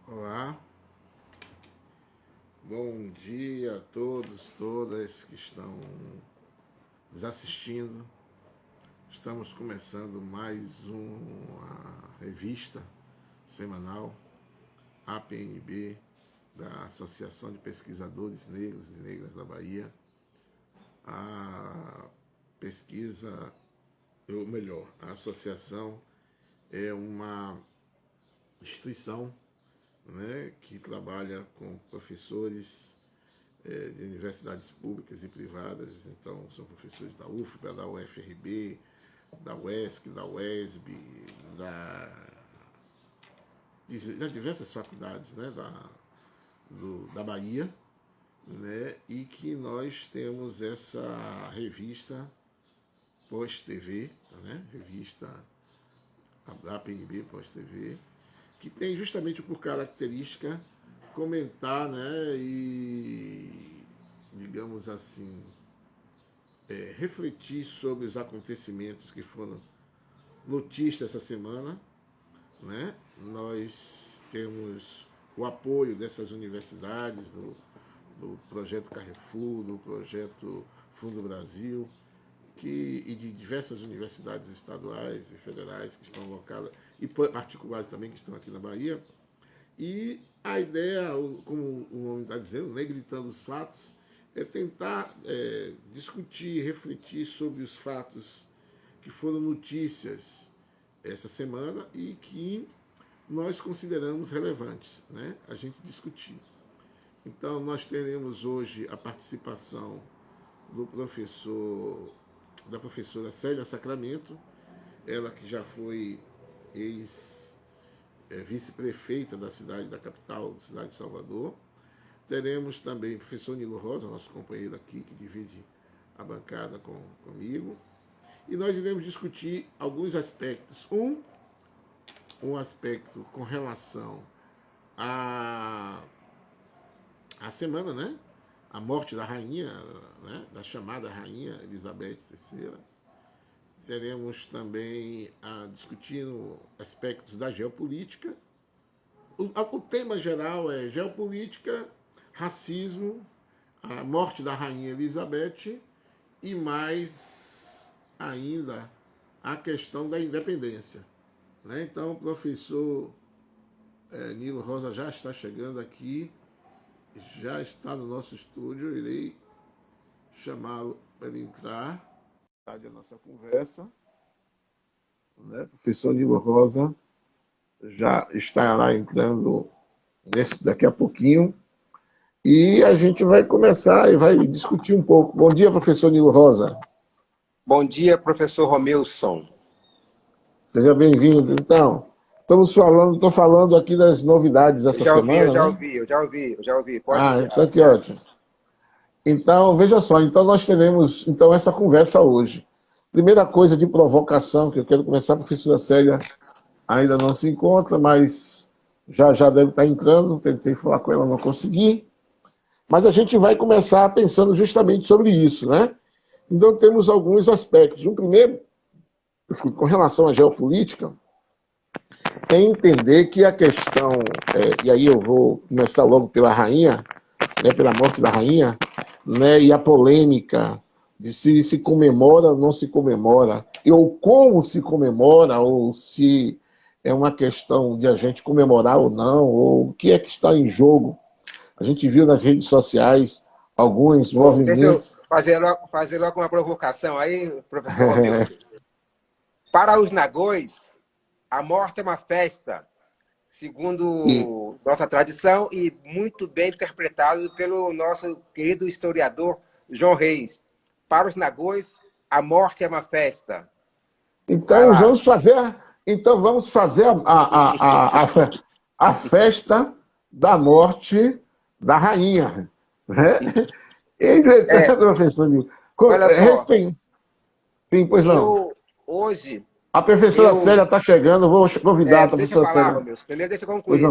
Olá, bom dia a todos, todas que estão nos assistindo. Estamos começando mais uma revista semanal, APNB, da Associação de Pesquisadores Negros e Negras da Bahia. A pesquisa, ou melhor, a associação é uma instituição, né, que trabalha com professores de universidades públicas e privadas. Então, são professores da UFBA, da UFRB, da UESC, da UESB, das diversas faculdades, né, da Bahia, né, e que nós temos essa revista Pós-TV, né, revista da APNB Pós-TV, que tem justamente por característica comentar, né, e, digamos assim, refletir sobre os acontecimentos que foram notícia essa semana, né? Nós temos o apoio dessas universidades, do projeto Carrefour, do projeto Fundo Brasil, e de diversas universidades estaduais e federais que estão locadas, e particulares também que estão aqui na Bahia. E a ideia, como o nome está dizendo, né, gritando os fatos, é tentar discutir, refletir sobre os fatos que foram notícias essa semana e que nós consideramos relevantes, né, a gente discutir. Então, nós teremos hoje a participação da professora Célia Sacramento, ela que já foi vice-prefeita da capital, da cidade de Salvador. Teremos também o professor Nilo Rosa, nosso companheiro aqui, que divide a bancada comigo. E nós iremos discutir alguns aspectos. Um aspecto com relação à semana, né? A morte da rainha, né, da chamada rainha Elizabeth III. Teremos também discutindo aspectos da geopolítica. O tema geral é geopolítica, racismo, a morte da rainha Elizabeth e mais ainda a questão da independência, né? Então, o professor Nilo Rosa já está chegando aqui, já está no nosso estúdio, eu irei chamá-lo para ele entrar a nossa conversa, né? O professor Nilo Rosa já estará entrando daqui a pouquinho e a gente vai começar e vai discutir um pouco. Bom dia, professor Nilo Rosa. Bom dia, professor Romilson. Seja bem-vindo. Então, estou falando aqui das novidades dessa semana. Eu já ouvi. Pode então que ótimo. Então, veja só, então nós teremos essa conversa hoje. Primeira coisa de provocação que eu quero começar, a professora Célia ainda não se encontra, mas já deve estar entrando, tentei falar com ela, não consegui. Mas a gente vai começar pensando justamente sobre isso, né? Então temos alguns aspectos. Um primeiro, com relação à geopolítica, é entender que a questão, e aí eu vou começar logo pela rainha, né, pela morte da rainha, né, e a polêmica de se comemora ou não se comemora, ou como se comemora, ou se é uma questão de a gente comemorar ou não, ou o que é que está em jogo. A gente viu nas redes sociais alguns movimentos... Deixa eu fazer logo uma provocação aí, professor Romilson. Para os nagôs, a morte é uma festa, segundo nossa tradição, e muito bem interpretado pelo nosso querido historiador João Reis. Para os nagôs, a morte é uma festa. Então vamos fazer a festa da morte da rainha, né? Professor Nilo. Olha só. Sim, pois não. Hoje... A professora Célia está chegando, vou convidar a professora Célia. Deixa eu falar, Romilson. Primeiro deixa eu concluir,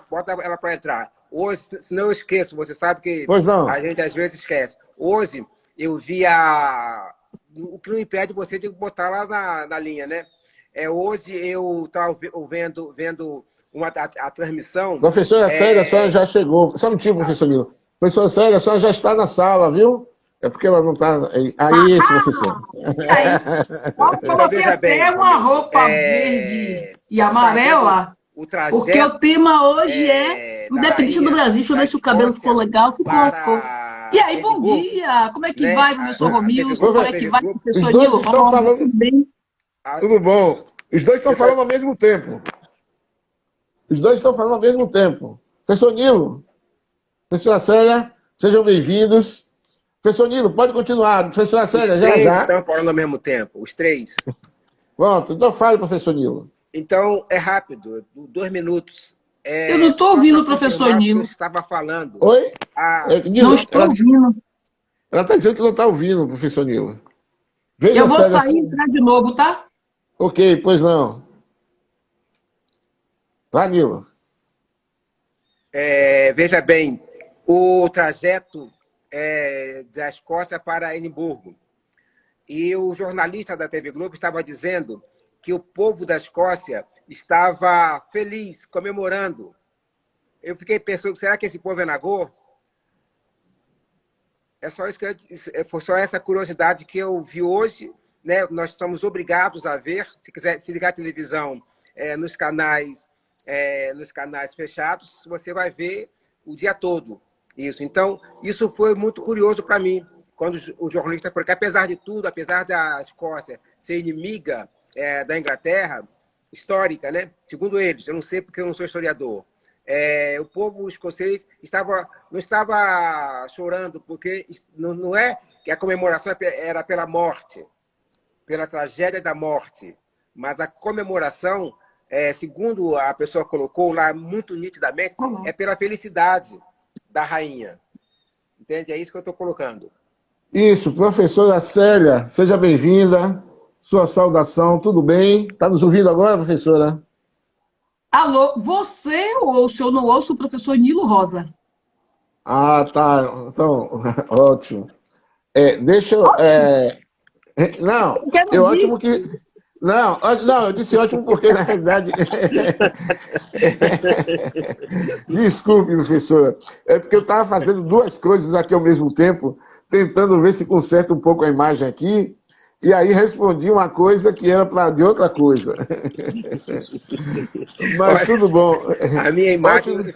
bota ela para entrar. Hoje, senão eu esqueço, você sabe que a gente às vezes esquece. Hoje eu vi o que não impede você de botar lá na linha, né? Hoje eu estava vendo a transmissão... Professora Célia, a senhora já chegou. Só um motivo, professor Nilo. Professora Célia, a senhora já está na sala, viu? É porque ela não está... Aí, esse professor. Aí, eu Então, coloquei veja até bem, uma roupa verde e amarela, o porque o trajeto tema hoje é da Independência do rainha Brasil. Deixa eu da ver se o cabelo ficou Escócia legal. Ficou. E para aí, bom Edimburgo, dia! Como é que né? vai, professor A TV Romilson? Globo, Como a é que TV vai, Globo, Os professor dois Nilo estão Rosa? falando... Tudo bem? Tudo bom. Os dois estão eu tô- falando ao mesmo tempo. Os dois estão falando ao mesmo tempo. Professor Nilo, professora Célia, sejam bem-vindos. Professor Nilo, pode continuar. Professora os Célia, já, três já. estão falando ao mesmo tempo, os três. Pronto, então fale, professor Nilo. Então, é rápido, 2 minutos. Eu não estou Só para ouvindo o professor confirmar o que eu Nilo. estava falando. Oi? Não Nilo, estou ouvindo. ela está dizendo que não está ouvindo, professor Nilo. Veja, Eu vou Célia, sair e assim. entrar de novo, tá? Ok, pois não. Vai, Nilo. Veja bem, o trajeto da Escócia para Edimburgo. E o jornalista da TV Globo estava dizendo que o povo da Escócia estava feliz, comemorando. Eu fiquei pensando, será que esse povo é Nagô? É só isso foi só essa curiosidade que eu vi hoje, né? Nós estamos obrigados a ver, se quiser se ligar a televisão nos canais fechados, você vai ver o dia todo isso. Então, isso foi muito curioso para mim, quando o jornalista falou que, apesar de tudo, apesar da Escócia ser inimiga da Inglaterra, histórica, né? Segundo eles, eu não sei porque eu não sou historiador, o povo escocês não estava chorando, porque não é que a comemoração era pela morte, pela tragédia da morte, mas a comemoração, segundo a pessoa colocou lá muito nitidamente, é pela felicidade da rainha. Entende? É isso que eu estou colocando. Isso, professora Célia, seja bem-vinda. Sua saudação, tudo bem? Está nos ouvindo agora, professora? Alô, você ouço, eu não ouço o professor Nilo Rosa. Ah, tá. Então, ótimo. Deixa eu. Ótimo. Não, Eu quero é ouvir. ótimo que. Não, não, eu disse ótimo porque, na realidade. Desculpe, professora. É porque eu estava fazendo duas coisas aqui ao mesmo tempo, tentando ver se conserta um pouco a imagem aqui, e aí respondi uma coisa que era de outra coisa. Mas Olha, tudo bom. a minha imagem, Ótimo.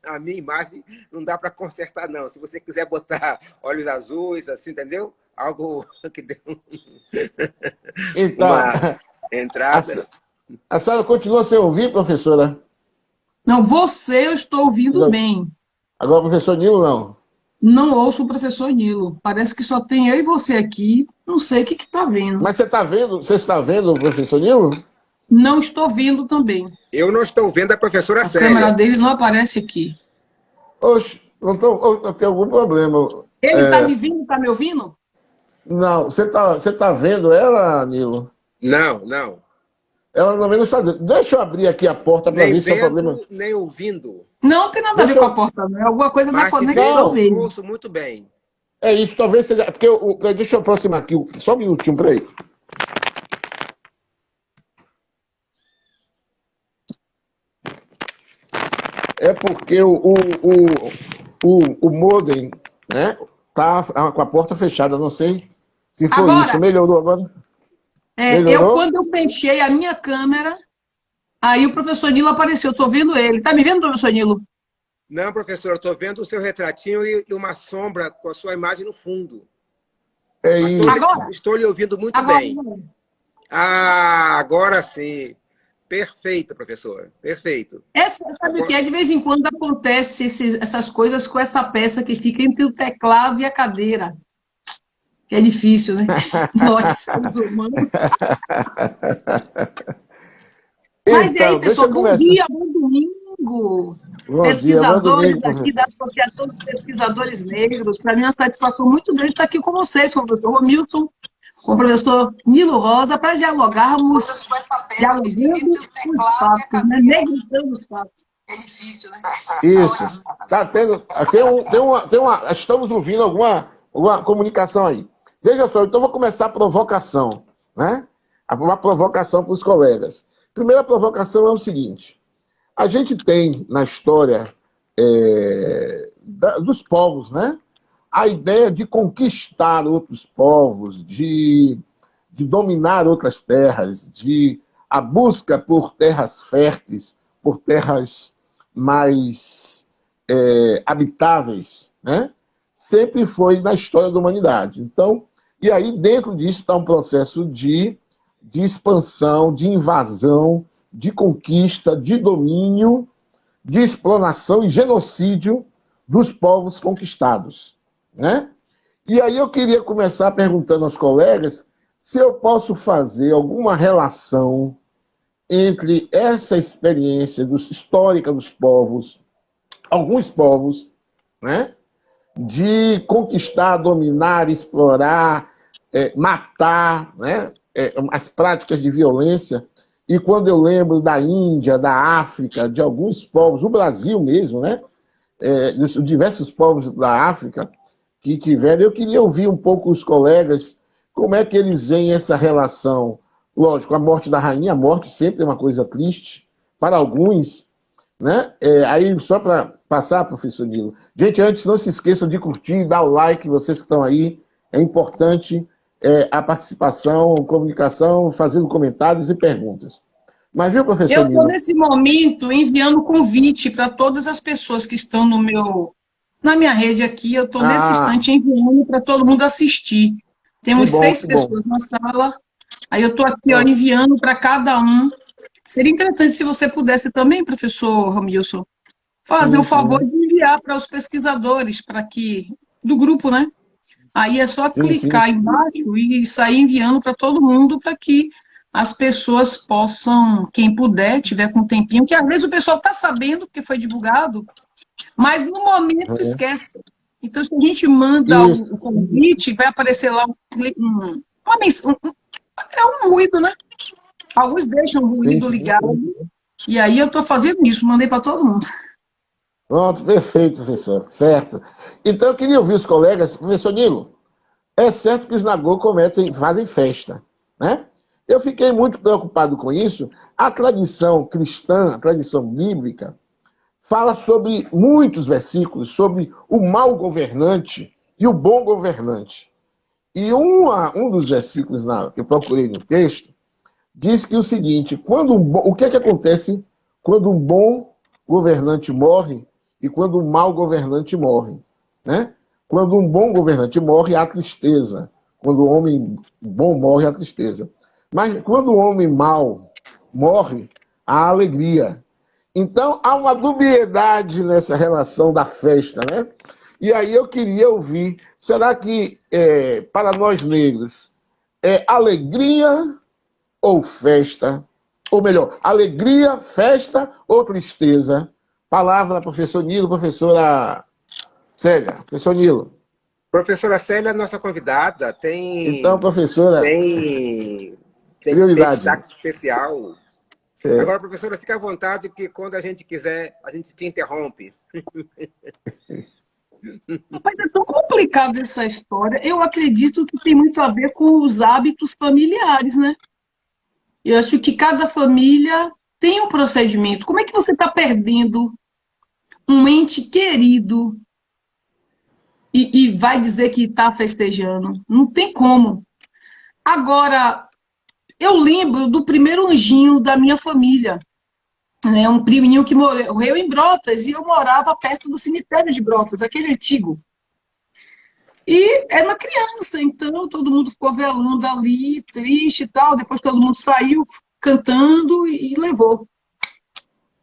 a minha imagem não dá para consertar, não. Se você quiser botar olhos azuis, assim, entendeu? Algo que dê Então, uma entrada. a senhora continua sem ouvir, professora? Não, você eu estou ouvindo bem. Agora, professor Nilo, não. Não ouço o professor Nilo. Parece que só tem eu e você aqui. Não sei o que está vendo. Mas você está vendo o professor Nilo? Não estou vendo também. Eu não estou vendo a professora A câmera Célia. dele não aparece aqui. Oxe, não tem algum problema. Ele está me vendo, está me ouvindo? Não, você tá vendo ela, Nilo? Não, não. Ela também não está vendo. Deixa eu abrir aqui a porta para Nem ver se é problema. vendo, nem ouvindo. Não tem nada a ver Deixa com eu... a porta, não. É alguma coisa da Mas se conexão vendo, mesmo. ouço muito bem. É isso, talvez seja. Porque deixa eu aproximar aqui, só um minutinho, peraí. É porque o modem, né, tá com a porta fechada, não sei se foi Agora, isso. Melhorou agora? Melhorou? quando eu fechei a minha câmera, aí o professor Nilo apareceu. Estou vendo ele. Está me vendo, professor Nilo? Não, professor, eu estou vendo o seu retratinho e uma sombra com a sua imagem no fundo. É Mas isso. estou lhe ouvindo muito Agora, bem. Ah, agora sim. Perfeito, professor. Perfeito. sabe o que é? De vez em quando acontece essas coisas com essa peça que fica entre o teclado e a cadeira. Que é difícil, né? Nós, seres humanos. Mas e aí, Então, deixa pessoal, eu bom começar. dia, bom domingo. Bom dia, bom Pesquisadores domingo, aqui professor. da Associação dos Pesquisadores Negros. Para mim é uma satisfação muito grande estar aqui com vocês, com o professor Romilson, com o professor Nilo Rosa, para dialogarmos, dialogando os fatos, né? Negritando os fatos. É difícil, né? Isso. Tá tendo, estamos ouvindo alguma comunicação aí. Veja só, então vou começar a provocação, né? Uma provocação para os colegas. Primeira provocação é o seguinte: A gente tem na história dos povos, né? A ideia de conquistar outros povos, de dominar outras terras, a busca por terras férteis, por terras mais habitáveis, né? Sempre foi na história da humanidade. Então, e aí dentro disso está um processo de expansão, de invasão, de conquista, de domínio, de exploração e genocídio dos povos conquistados, né? E aí eu queria começar perguntando aos colegas se eu posso fazer alguma relação entre essa experiência histórica dos povos, alguns povos, né, de conquistar, dominar, explorar, matar, né, as práticas de violência. E quando eu lembro da Índia, da África, de alguns povos, o Brasil mesmo, né, dos diversos povos da África que tiveram, eu queria ouvir um pouco os colegas, como é que eles veem essa relação. Lógico, a morte da rainha, a morte sempre é uma coisa triste para alguns, né? Aí, só para passar, professor Nilo. Gente, antes, não se esqueçam de curtir, dar o like, vocês que estão aí. É importante a participação, comunicação, fazendo comentários e perguntas. Mas viu, professor Eu estou, Nilo? nesse momento, enviando convite para todas as pessoas que estão na minha rede aqui. Eu estou, nesse instante, enviando para todo mundo assistir. Temos 6 pessoas na sala. Aí eu estou aqui, ó, enviando para cada um. Seria interessante se você pudesse também, professor Ramilson, fazer o favor de enviar para os pesquisadores, do grupo, né? Aí é só clicar embaixo e sair enviando para todo mundo, para que as pessoas possam, quem puder, tiver com um tempinho, que às vezes o pessoal está sabendo que foi divulgado, mas no momento esquece. Então, se a gente manda o convite, vai aparecer lá uma mensagem, um ruído, né? Alguns deixam o ruído ligado. E aí eu estou fazendo isso, mandei para todo mundo. Pronto, perfeito, professor. Certo. Então eu queria ouvir os colegas. Professor Nilo, é certo que os Nagô fazem festa, né? Eu fiquei muito preocupado com isso. A tradição cristã, a tradição bíblica, fala sobre muitos versículos, sobre o mau governante e o bom governante. E um dos versículos que eu procurei no texto diz que o seguinte: o que acontece quando um bom governante morre e quando um mau governante morre, né? Quando um bom governante morre, há tristeza. Quando o homem bom morre, há tristeza. Mas quando o homem mau morre, há alegria. Então, há uma dubiedade nessa relação da festa, né? E aí eu queria ouvir, será que, para nós negros, é alegria ou festa? Ou melhor, alegria, festa ou tristeza? Palavra, professor Nilo, professora Célia. Professor Nilo. Professora Célia, nossa convidada, Então, professora, tem prioridade. destaque especial. Agora, professora, fica à vontade, que quando a gente quiser, a gente te interrompe. Mas é tão complicado essa história. Eu acredito que tem muito a ver com os hábitos familiares, né? Eu acho que cada família tem um procedimento. Como é que você está perdendo um ente querido e vai dizer que está festejando? Não tem como. Agora, eu lembro do primeiro anjinho da minha família, né? Um priminho que morreu em Brotas e eu morava perto do cemitério de Brotas, aquele antigo. E era uma criança, então todo mundo ficou velando ali, triste e tal. Depois todo mundo saiu cantando e levou.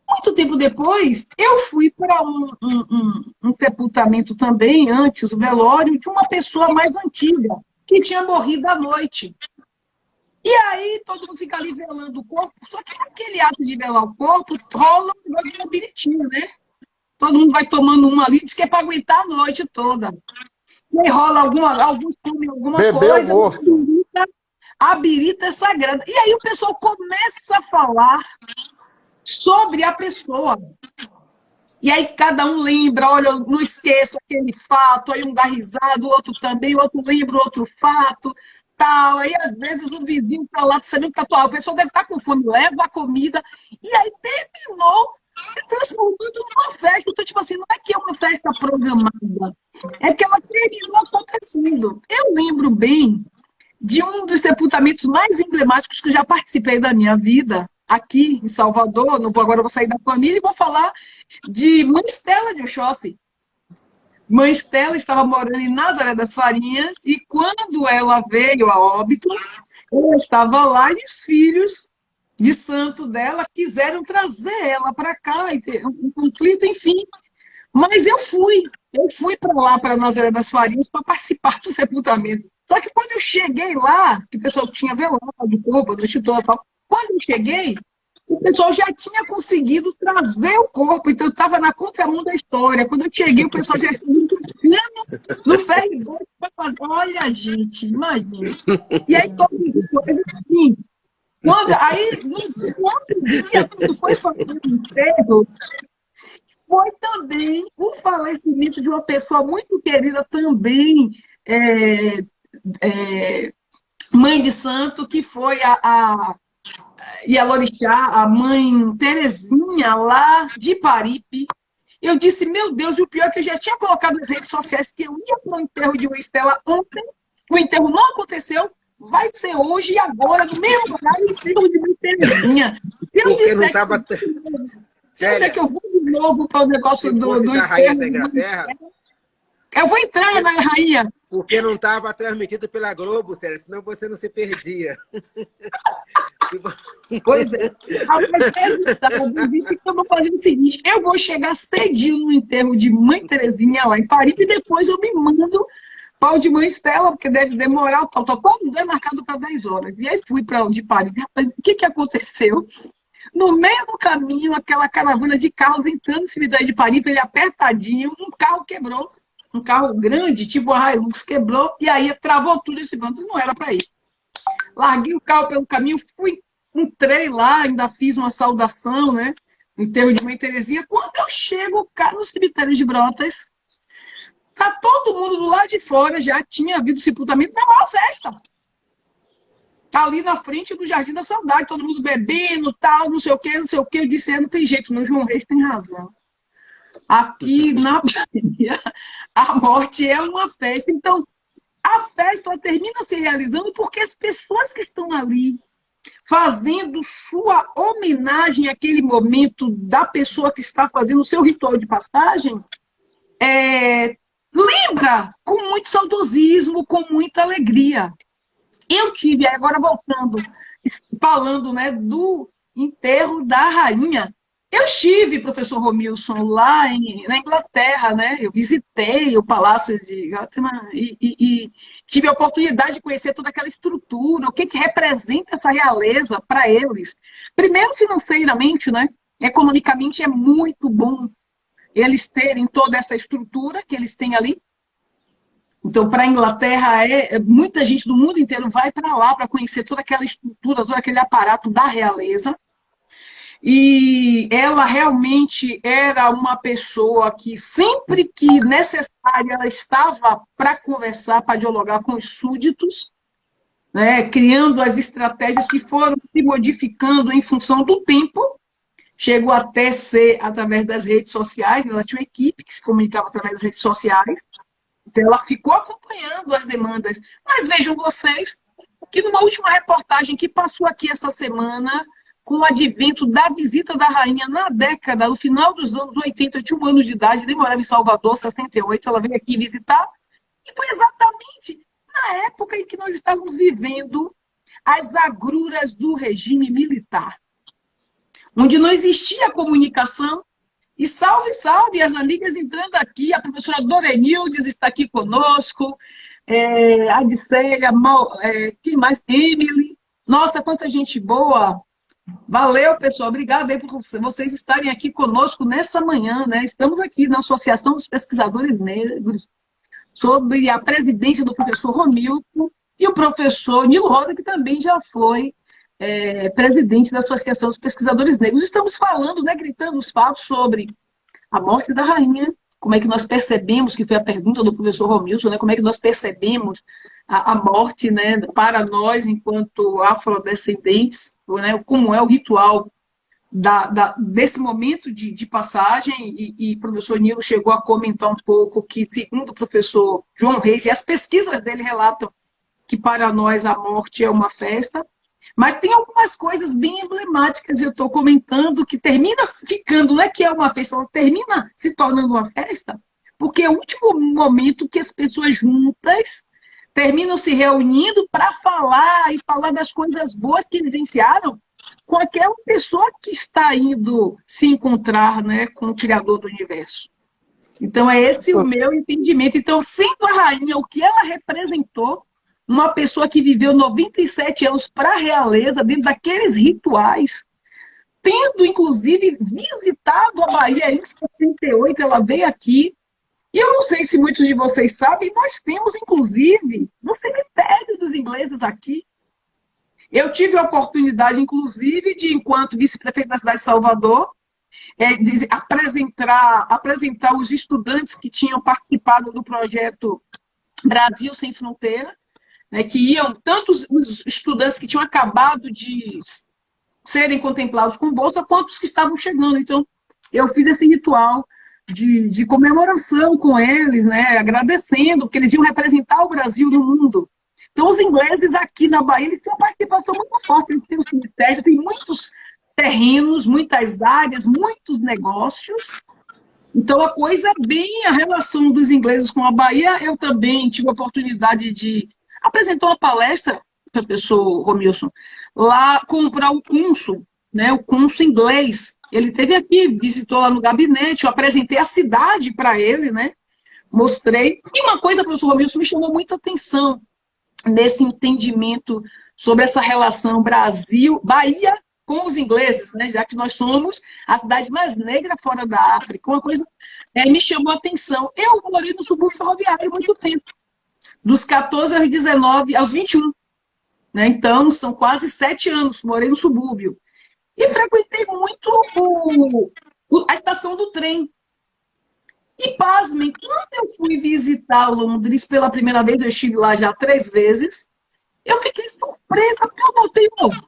Muito tempo depois, eu fui para um sepultamento também, antes, o velório, de uma pessoa mais antiga, que tinha morrido à noite. E aí todo mundo fica ali velando o corpo, só que naquele ato de velar o corpo, rola um negócio de biritinho, né? Todo mundo vai tomando uma ali, diz que é para aguentar a noite toda. E aí rola alguns comem alguma coisa, a birita é sagrada. E aí o pessoal começa a falar sobre a pessoa. E aí cada um lembra, olha, eu não esqueço aquele fato, aí um dá risada, o outro também, o outro lembra outro fato, tal. Aí às vezes o vizinho está lá, sabendo que tá atual, a pessoa deve estar com fome, leva a comida. E aí terminou se transformando numa festa. Então, tipo assim, não é que é uma festa programada, é que ela terminou acontecendo. Eu lembro bem de um dos sepultamentos mais emblemáticos que eu já participei da minha vida, aqui em Salvador. Não vou, agora eu vou sair da família e vou falar de Mãe Estela de Oxóssi. Mãe Estela estava morando em Nazaré das Farinhas e quando ela veio a óbito, ela estava lá e os filhos de santo dela quiseram trazer ela para cá e ter um conflito, enfim. Mas eu fui para lá, para Nazaré das Farinhas, para participar do sepultamento. Só que quando eu cheguei lá, que o pessoal tinha velado o corpo, do Instituto tal, quando eu cheguei, o pessoal já tinha conseguido trazer o corpo, então eu estava na contramão da história. Quando eu cheguei, o pessoal já estava no ferry-boat para fazer. Olha, gente, imagina. E aí, todas as coisas, assim. Aí, no outro dia, quando foi fazer o enterro, foi também o falecimento de uma pessoa muito querida também, mãe de santo, que foi a Ialorixá, a mãe Terezinha, lá de Paripe. Eu disse, meu Deus, e o pior é que eu já tinha colocado nas redes sociais que eu ia para o enterro de uma Estela ontem, o enterro não aconteceu, vai ser hoje e agora, no mesmo horário, o enterro de mãe Terezinha. Eu Porque disse não estava... se eu disser que eu vou de novo para o negócio do da enterro, Rainha da Inglaterra, eu vou entrar na Rainha. porque não estava transmitido pela Globo, Célia, senão você não se perdia. Pois é. Mas resultado, eu disse que eu vou fazer o seguinte, eu vou chegar cedinho no enterro de Mãe Terezinha lá em Paripe e depois eu me mando para o de Mãe Estela, porque deve demorar, tal, todo é marcado para 10 horas. E aí fui para o de Paripe. Rapaz, o que aconteceu? No meio do caminho, aquela caravana de carros entrando no cemitério de Paripe, ele apertadinho, um carro quebrou. Um carro grande, tipo a Hilux, quebrou, e aí travou tudo esse banco, não era para ir. Larguei o carro pelo caminho, entrei lá, ainda fiz uma saudação, né? No enterro de Mãe Terezinha. Quando eu chego cá no cemitério de Brotas, tá todo mundo do lado de fora, já tinha havido sepultamento, na maior festa. Tá ali na frente do Jardim da Saudade, todo mundo bebendo, tal, não sei o quê, não sei o quê. Eu disse, não tem jeito, não, João Reis tem razão. Aqui na Bahia, a morte é uma festa. Então, a festa ela termina se realizando porque as pessoas que estão ali fazendo sua homenagem àquele momento da pessoa que está fazendo o seu ritual de passagem, lembra com muito saudosismo, com muita alegria. Eu tive, agora voltando, falando, né, do enterro da rainha. Eu estive, professor Romilson, lá na Inglaterra, né? Eu visitei o Palácio de Gotthard e tive a oportunidade de conhecer toda aquela estrutura, o que representa essa realeza para eles. Primeiro, financeiramente, né? Economicamente é muito bom eles terem toda essa estrutura que eles têm ali. Então, para a Inglaterra, muita gente do mundo inteiro vai para lá para conhecer toda aquela estrutura, todo aquele aparato da realeza. E ela realmente era uma pessoa que, sempre que necessário, ela estava para conversar, para dialogar com os súditos, né, criando as estratégias que foram se modificando em função do tempo. Chegou até ser através das redes sociais, ela tinha uma equipe que se comunicava através das redes sociais, então ela ficou acompanhando as demandas. Mas vejam vocês que numa última reportagem que passou aqui essa semana, com o advento da visita da rainha na década, no final dos anos 80, eu tinha 1 ano de idade, nem morava em Salvador, 68, ela veio aqui visitar, e foi exatamente na época em que nós estávamos vivendo as agruras do regime militar, onde não existia comunicação, e salve, salve, as amigas entrando aqui, a professora Dorenildes está aqui conosco, a Adicélia, quem mais? Emily, nossa, quanta gente boa. Valeu, pessoal. Obrigada por vocês estarem aqui conosco nessa manhã, né? Estamos aqui na Associação dos Pesquisadores Negros, sob a presidência do professor Romilson e o professor Nilo Rosa, que também já foi presidente da Associação dos Pesquisadores Negros. Estamos falando, né, gritando os fatos sobre a morte da rainha, como é que nós percebemos, que foi a pergunta do professor Romilson, né, como é que nós percebemos a morte, né, para nós, enquanto afrodescendentes, né, como é o ritual desse momento de passagem, e o professor Nilo chegou a comentar um pouco que, segundo o professor João Reis, e as pesquisas dele relatam que para nós a morte é uma festa, mas tem algumas coisas bem emblemáticas, eu estou comentando, que termina ficando, não é que é uma festa, ela termina se tornando uma festa, porque é o último momento que as pessoas juntas terminam se reunindo para falar, e falar das coisas boas que vivenciaram com aquela pessoa que está indo se encontrar, né, com o Criador do Universo. Então, é esse o meu entendimento. Então, sendo a rainha, o que ela representou, uma pessoa que viveu 97 anos para a realeza, dentro daqueles rituais, tendo, inclusive, visitado a Bahia em 68, ela veio aqui. E eu não sei se muitos de vocês sabem, nós temos, inclusive, no cemitério dos ingleses aqui. Eu tive a oportunidade, inclusive, de, enquanto vice-prefeito da cidade de Salvador, apresentar os estudantes que tinham participado do projeto Brasil Sem Fronteira, né, que iam, tanto os estudantes que tinham acabado de serem contemplados com bolsa, quanto os que estavam chegando. Então, eu fiz esse ritual de comemoração com eles, né, agradecendo, porque eles iam representar o Brasil no mundo. Então, os ingleses aqui na Bahia, eles têm uma participação muito forte, eles têm um cemitério, tem muitos terrenos, muitas áreas, muitos negócios. Então, a coisa é bem a relação dos ingleses com a Bahia. Eu também tive a oportunidade de apresentar uma palestra, professor Romilson, lá para o cônsul, né, o cônsul inglês. Ele esteve aqui, visitou lá no gabinete, eu apresentei a cidade para ele, né, mostrei. E uma coisa, professor Romilson, me chamou muita atenção nesse entendimento sobre essa relação Brasil-Bahia com os ingleses, né, já que nós somos a cidade mais negra fora da África. Uma coisa me chamou a atenção. Eu morei no subúrbio ferroviário há muito tempo, dos 14 aos 19, aos 21. Né? Então, são quase 7 anos, morei no subúrbio. E frequentei muito a estação do trem. E, pasmem, quando eu fui visitar Londres pela primeira vez, eu estive lá já 3 vezes, eu fiquei surpresa, porque eu notei,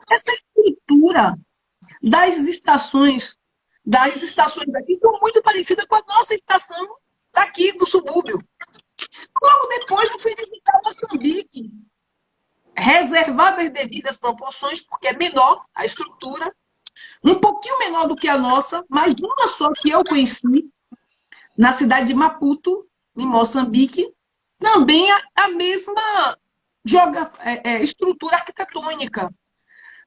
essa estrutura das estações daqui são muito parecidas com a nossa estação daqui do subúrbio. Logo depois eu fui visitar Moçambique, reservadas as devidas proporções, porque é menor a estrutura, um pouquinho menor do que a nossa, mas uma só que eu conheci, na cidade de Maputo, em Moçambique, também a mesma estrutura arquitetônica.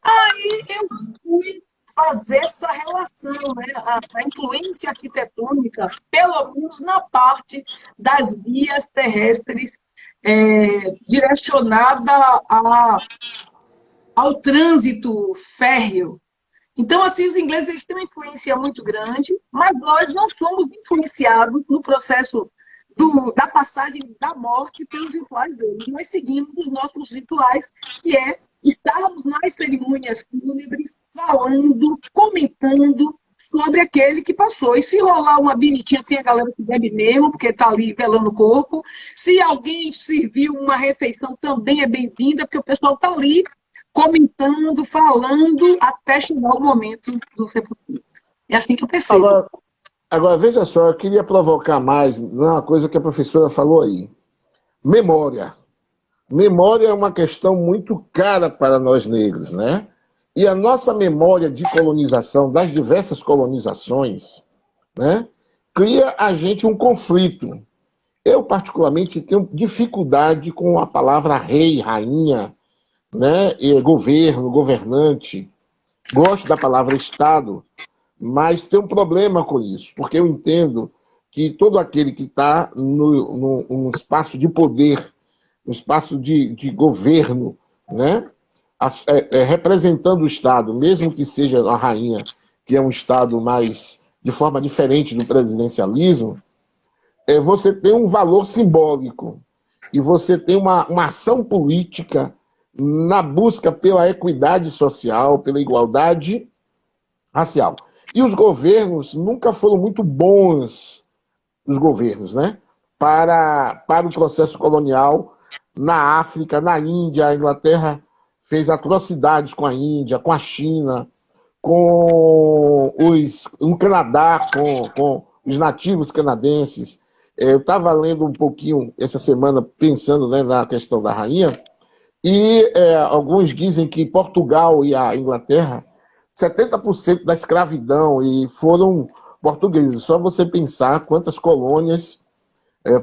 Aí eu fui fazer essa relação, né? A influência arquitetônica, pelo menos na parte das vias terrestres, direcionada ao trânsito férreo. Então, assim, os ingleses eles têm uma influência muito grande, mas nós não somos influenciados no processo da passagem da morte pelos rituais deles. Nós seguimos os nossos rituais, que é estarmos nas cerimônias fúnebres, falando, comentando sobre aquele que passou. E se rolar uma biritinha, tem a galera que bebe mesmo, porque está ali velando o corpo. Se alguém serviu uma refeição, também é bem-vinda, porque o pessoal está ali comentando, falando, até chegar o momento do sepultamento. É assim que eu percebo. Agora, veja só, eu queria provocar mais uma coisa que a professora falou aí. Memória. Memória é uma questão muito cara para nós negros, né? E a nossa memória de colonização, das diversas colonizações, né, cria a gente um conflito. Eu, particularmente, tenho dificuldade com a palavra rei, rainha, né, e governo, governante. Gosto da palavra Estado, mas tenho um problema com isso, porque eu entendo que todo aquele que está num espaço de poder, um espaço de governo, né, representando o Estado, mesmo que seja a rainha, que é um Estado mais de forma diferente do presidencialismo, você tem um valor simbólico e você tem uma ação política na busca pela equidade social, pela igualdade racial. E os governos nunca foram muito bons, os governos, né, para o processo colonial na África, na Índia. A Inglaterra fez atrocidades com a Índia, com a China, no Canadá, com os nativos canadenses. Eu estava lendo um pouquinho essa semana, pensando, né, na questão da rainha, e alguns dizem que Portugal e a Inglaterra, 70% da escravidão e foram portugueses. Só você pensar quantas colônias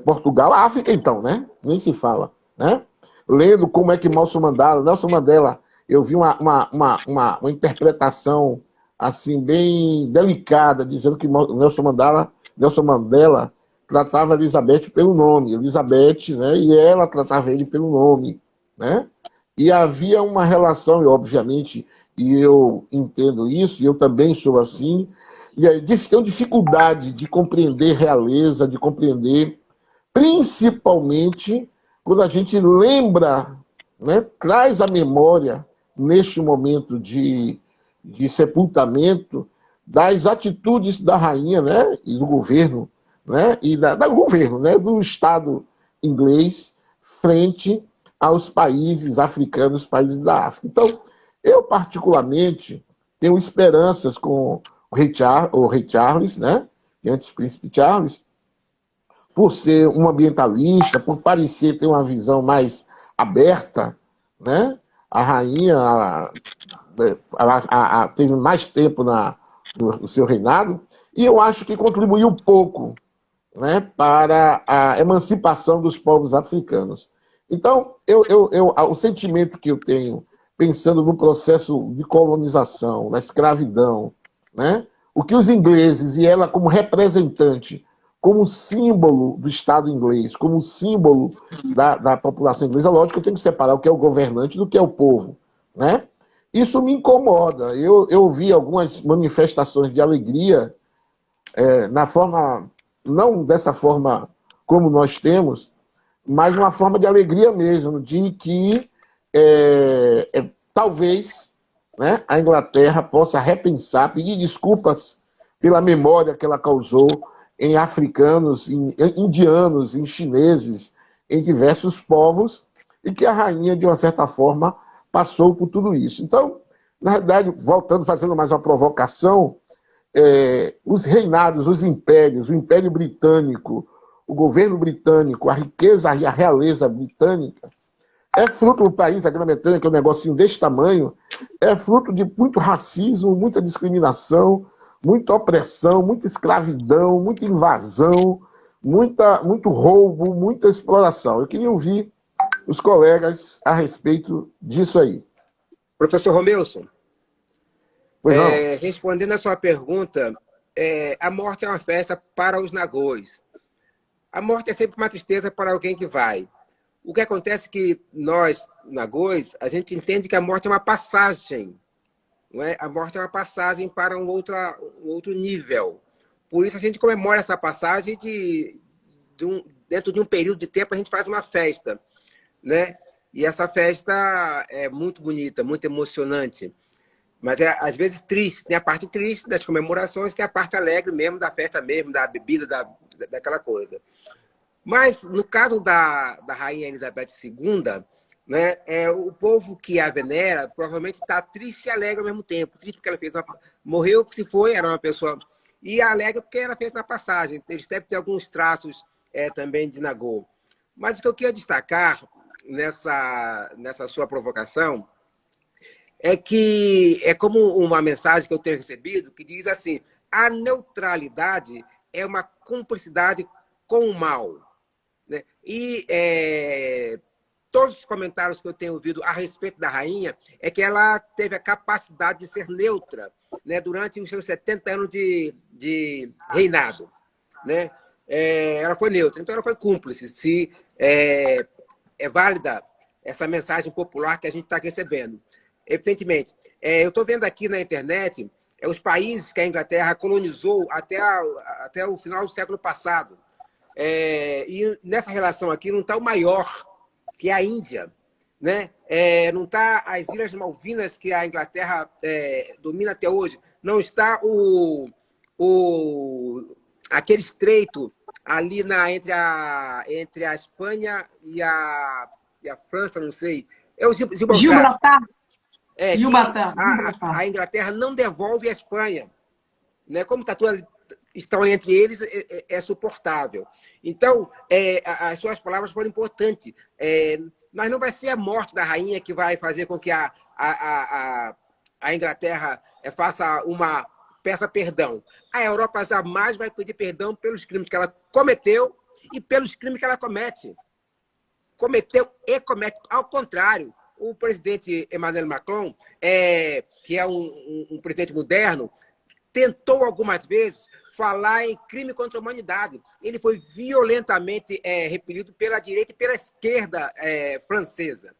Portugal, a África então, né? Nem se fala, né? Lendo como é que Nelson Mandela, eu vi uma interpretação assim bem delicada, dizendo que Nelson Mandela tratava Elizabeth pelo nome, Elizabeth, né? E ela tratava ele pelo nome, né? E havia uma relação, e obviamente, e eu entendo isso, e eu também sou assim, e aí tenho dificuldade de compreender realeza, de compreender, principalmente quando a gente lembra, né, traz à memória, neste momento de sepultamento, das atitudes da rainha, né, e do governo, né, e do governo, né, do Estado inglês, frente aos países africanos, países da África. Então, eu particularmente tenho esperanças com o rei Charles, né, antes príncipe Charles, por ser um ambientalista, por parecer ter uma visão mais aberta, né? A rainha teve mais tempo no seu reinado, e eu acho que contribuiu pouco, né, para a emancipação dos povos africanos. Então, o sentimento que eu tenho, pensando no processo de colonização, na escravidão, né, o que os ingleses, e ela como representante, como símbolo do Estado inglês, como símbolo da população inglesa, lógico que eu tenho que separar o que é o governante do que é o povo, né? Isso me incomoda. Eu vi algumas manifestações de alegria na forma, não dessa forma como nós temos, mas uma forma de alegria mesmo, de que talvez, né, a Inglaterra possa repensar, pedir desculpas pela memória que ela causou em africanos, em indianos, em chineses, em diversos povos, e que a rainha, de uma certa forma, passou por tudo isso. Então, na verdade, voltando, fazendo mais uma provocação, os reinados, os impérios, o Império Britânico, o governo britânico, a riqueza e a realeza britânica, é fruto do país, a Grã-Bretanha, que é um negocinho desse tamanho, é fruto de muito racismo, muita discriminação, muita opressão, muita escravidão, muita invasão, muito roubo, muita exploração. Eu queria ouvir os colegas a respeito disso aí. Professor Romilson, Pois não. respondendo a sua pergunta, a morte é uma festa para os nagôs. A morte é sempre uma tristeza para alguém que vai. O que acontece é que nós, nagôs, a gente entende que a morte é uma passagem. Não é? A morte é uma passagem para um outro nível. Por isso a gente comemora essa passagem dentro de um período de tempo a gente faz uma festa, né? E essa festa é muito bonita, muito emocionante. Mas às vezes triste. Tem a parte triste das comemorações, tem a parte alegre mesmo da festa mesmo, da bebida, daquela coisa. Mas no caso da Rainha Elizabeth II, né, o povo que a venera provavelmente está triste e alegre ao mesmo tempo. Triste porque ela morreu, se foi, era uma pessoa... E alegre porque ela fez na passagem. Eles devem ter alguns traços também de nagô. Mas o que eu queria destacar nessa sua provocação é que é como uma mensagem que eu tenho recebido que diz assim: a neutralidade é uma cumplicidade com o mal. Né? E todos os comentários que eu tenho ouvido a respeito da rainha é que ela teve a capacidade de ser neutra, né, durante os seus 70 anos de reinado. Né? Ela foi neutra, então ela foi cúmplice. Se é válida essa mensagem popular que a gente está recebendo. Evidentemente, eu estou vendo aqui na internet os países que a Inglaterra colonizou até o final do século passado. E nessa relação aqui não está o maior, que é a Índia, né? Não está as Ilhas Malvinas, que a Inglaterra domina até hoje. Não está aquele estreito ali entre a Espanha e a França, não sei. É o Gibraltar. E o que Batar? a Inglaterra não devolve a Espanha. Né? Como está tudo estão entre eles, é suportável. Então, as suas palavras foram importantes. Mas não vai ser a morte da rainha que vai fazer com que a Inglaterra peça perdão. A Europa jamais vai pedir perdão pelos crimes que ela cometeu e pelos crimes que ela comete. Cometeu e comete. Ao contrário, o presidente Emmanuel Macron, que é um presidente moderno, tentou algumas vezes falar em crime contra a humanidade. Ele foi violentamente repelido pela direita e pela esquerda francesa.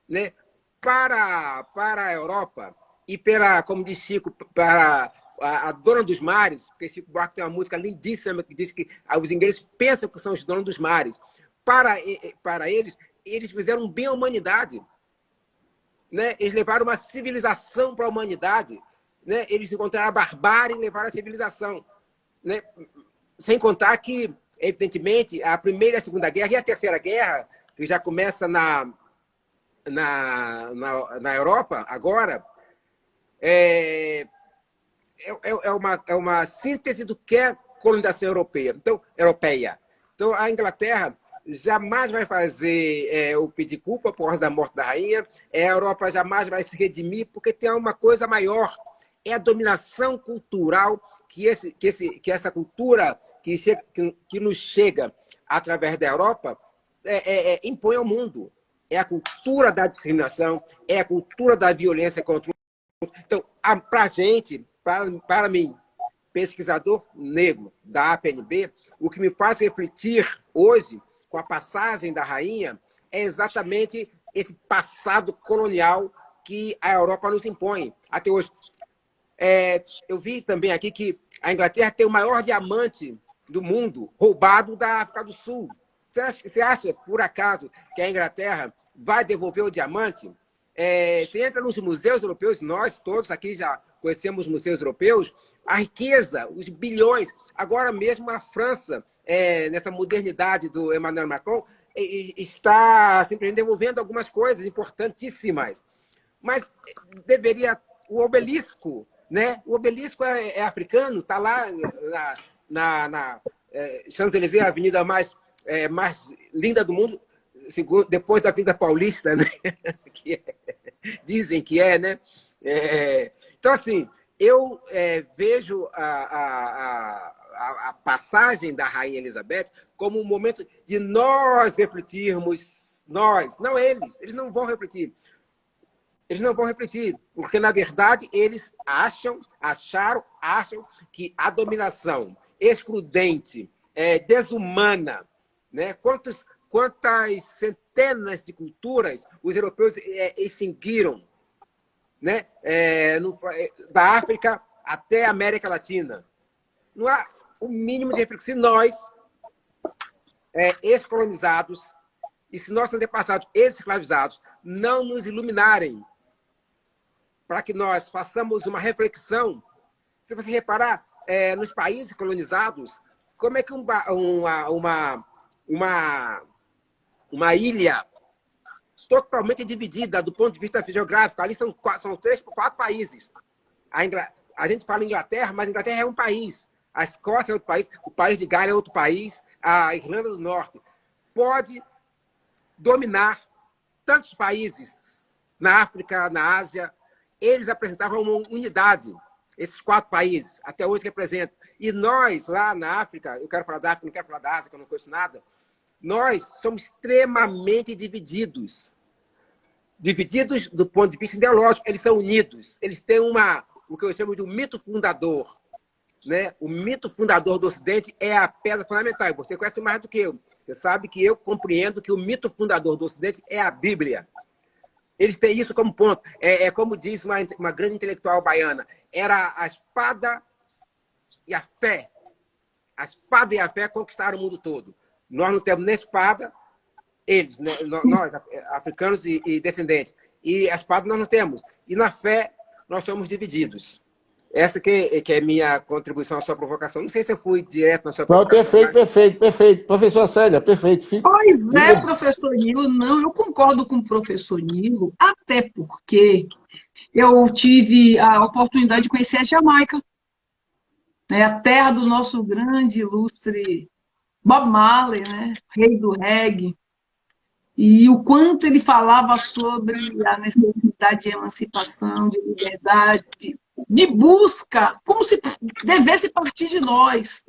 Né? Para a Europa e como diz Chico, para a dona dos mares, porque Chico Buarque tem uma música lindíssima que diz que os ingleses pensam que são os donos dos mares. Para eles fizeram um bem à humanidade. Né? Eles levaram uma civilização para a humanidade. Né? Eles encontraram a barbárie e levaram a civilização. Né? Sem contar que, evidentemente, a Primeira e a Segunda Guerra e a Terceira Guerra, que já começa na Europa agora, é uma síntese do que é colonização europeia. Então, a Inglaterra jamais vai fazer o pedir culpa por causa da morte da rainha, a Europa jamais vai se redimir, porque tem uma coisa maior. É a dominação cultural que essa cultura que nos chega através da Europa impõe ao mundo. É a cultura da discriminação, é a cultura da violência contra o outro. Então, para a gente, para mim, pesquisador negro da APNB, o que me faz refletir hoje com a passagem da rainha é exatamente esse passado colonial que a Europa nos impõe até hoje. Eu vi também aqui que a Inglaterra tem o maior diamante do mundo roubado da África do Sul. Você acha, por acaso, que a Inglaterra vai devolver o diamante? Você entra nos museus europeus, nós todos aqui já conhecemos museus europeus, a riqueza, os bilhões. Agora mesmo a França, nessa modernidade do Emmanuel Macron, está simplesmente devolvendo algumas coisas importantíssimas. Mas deveria... O obelisco... Né? O obelisco é africano, está lá na Champs-Élysées, a avenida mais linda do mundo, depois da Avenida Paulista, né? Dizem que né? Então, assim, eu vejo a passagem da Rainha Elizabeth como um momento de nós refletirmos, não eles não vão refletir. Eles não vão refletir, porque, na verdade, eles acham que a dominação excludente, desumana, né? Quantas centenas de culturas os europeus extinguiram, né? Da África até a América Latina. Não há o mínimo de reflexão. Se nós, ex-colonizados, e se nossos antepassados escravizados não nos iluminarem para que nós façamos uma reflexão, se você reparar, nos países colonizados, como é que uma ilha totalmente dividida do ponto de vista geográfico, ali são 3 ou 4 países. A gente fala Inglaterra, mas a Inglaterra é um país. A Escócia é outro país, o país de Gales é outro país, a Irlanda do Norte. Pode dominar tantos países na África, na Ásia. Eles apresentavam uma unidade, esses 4 países, até hoje representam. E nós, lá na África, eu quero falar da África, não quero falar da Ásia, que eu não conheço nada, nós somos extremamente divididos. Divididos do ponto de vista ideológico, eles são unidos. Eles têm o que eu chamo de um mito fundador. Né? O mito fundador do Ocidente é a pedra fundamental. Você conhece mais do que eu. Você sabe que eu compreendo que o mito fundador do Ocidente é a Bíblia. Eles têm isso como ponto. Como diz uma grande intelectual baiana, era a espada e a fé. A espada e a fé conquistaram o mundo todo. Nós não temos nem espada, eles, né? Nós, africanos e descendentes. E a espada nós não temos. E na fé nós somos divididos. Essa que é minha contribuição à sua provocação. Não sei se eu fui direto na sua provocação. Não, perfeito. Professor Célia, perfeito. Pois é, professor Nilo. Não, eu concordo com o professor Nilo, até porque Eu tive a oportunidade de conhecer a Jamaica, né, a terra do nosso grande, ilustre Bob Marley, né, rei do reggae, e o quanto ele falava sobre a necessidade de emancipação, de liberdade, de busca, como se devesse partir de nós,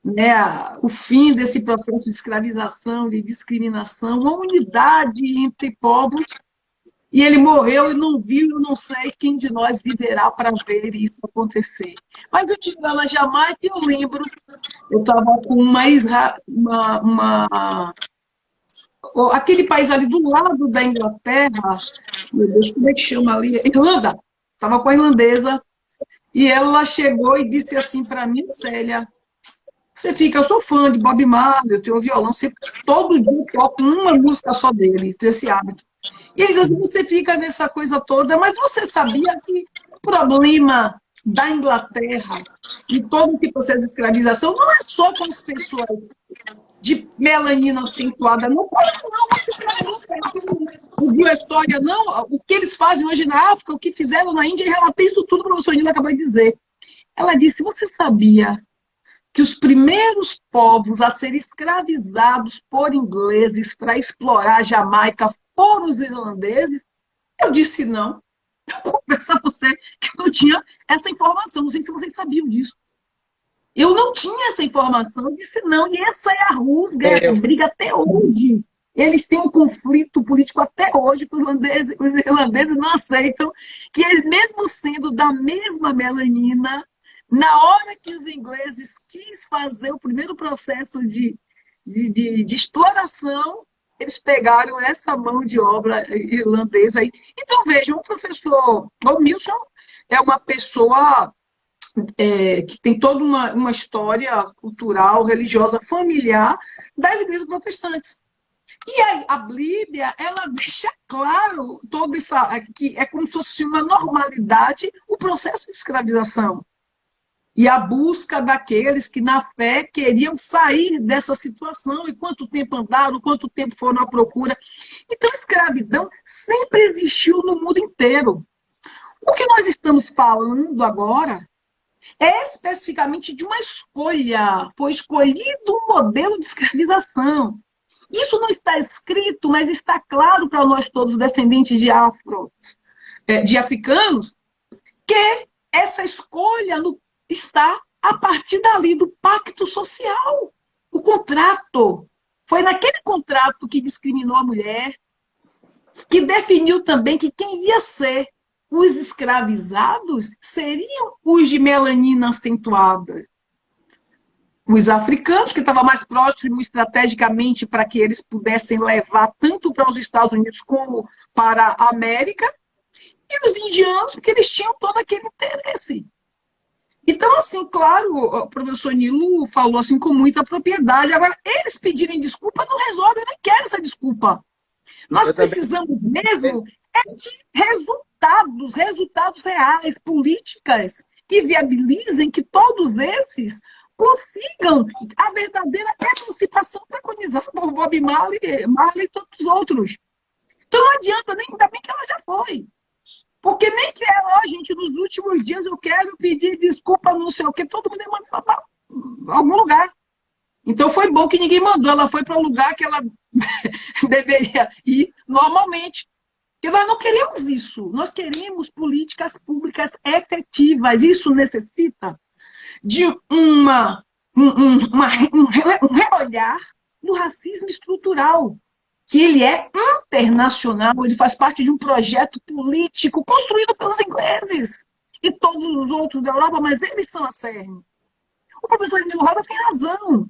né, o fim desse processo de escravização, de discriminação, uma unidade entre povos. E ele morreu e não viu, eu não sei quem de nós viverá para ver isso acontecer. Mas eu estive lá na Jamaica e eu lembro, eu estava com aquele país ali do lado da Inglaterra, meu Deus, como é que chama ali? Irlanda. Estava com a irlandesa e ela chegou e disse assim para mim, Célia, você fica, eu sou fã de Bob Marley, eu tenho violão, todo dia eu toco uma música só dele, tenho esse hábito. E eles assim, você fica nessa coisa toda, mas você sabia que o problema da Inglaterra e todo esse processo de escravização não é só com as pessoas de melanina acentuada, não pode não, você não viu a história, não, o que eles fazem hoje na África, o que fizeram na Índia, e relatei isso tudo que a professora Nila acabou de dizer. Ela disse, você sabia que os primeiros povos a serem escravizados por ingleses para explorar a Jamaica foram os irlandeses? Eu disse não. Eu vou confessar a você que eu não tinha essa informação. Não sei se vocês sabiam disso. Eu não tinha essa informação. Eu disse não. E essa é a rusga, é a briga até hoje. Eles têm um conflito político até hoje, que os irlandeses não aceitam que eles, mesmo sendo da mesma melanina, na hora que os ingleses quis fazer o primeiro processo de exploração, eles pegaram essa mão de obra irlandesa aí. Então, vejam, o professor Milton é uma pessoa que tem toda uma história cultural, religiosa, familiar das igrejas protestantes. E aí, a Bíblia, ela deixa claro toda essa, que é como se fosse uma normalidade o processo de escravização. E a busca daqueles que, na fé, queriam sair dessa situação. E quanto tempo andaram, quanto tempo foram à procura. Então, a escravidão sempre existiu no mundo inteiro. O que nós estamos falando agora é especificamente de uma escolha. Foi escolhido um modelo de escravização. Isso não está escrito, mas está claro para nós todos, descendentes de africanos, que essa escolha está a partir dali do pacto social. O contrato. Foi naquele contrato que discriminou a mulher, que definiu também que quem ia ser os escravizados seriam os de melanina acentuada. Os africanos, que estavam mais próximos estrategicamente para que eles pudessem levar tanto para os Estados Unidos como para a América, e os indianos, porque eles tinham todo aquele interesse. Então, assim, claro, o professor Nilo falou assim com muita propriedade. Agora, eles pedirem desculpa não resolve, eu nem quero essa desculpa. Nós precisamos mesmo de resultados reais, políticas, que viabilizem que todos esses consigam a verdadeira emancipação preconizada por Bob Marley e todos os outros. Então não adianta, ainda bem que ela já foi. Porque nem que ela, gente, nos últimos dias eu quero pedir desculpa, não sei o quê, todo mundo manda ela para algum lugar. Então foi bom que ninguém mandou, ela foi para o lugar que ela deveria ir normalmente. Porque nós não queremos isso, nós queremos políticas públicas efetivas. Isso necessita de um reolhar no racismo estrutural, que ele é internacional, ele faz parte de um projeto político construído pelos ingleses e todos os outros da Europa, mas eles são a cerne. O professor Emílio Rosa tem razão.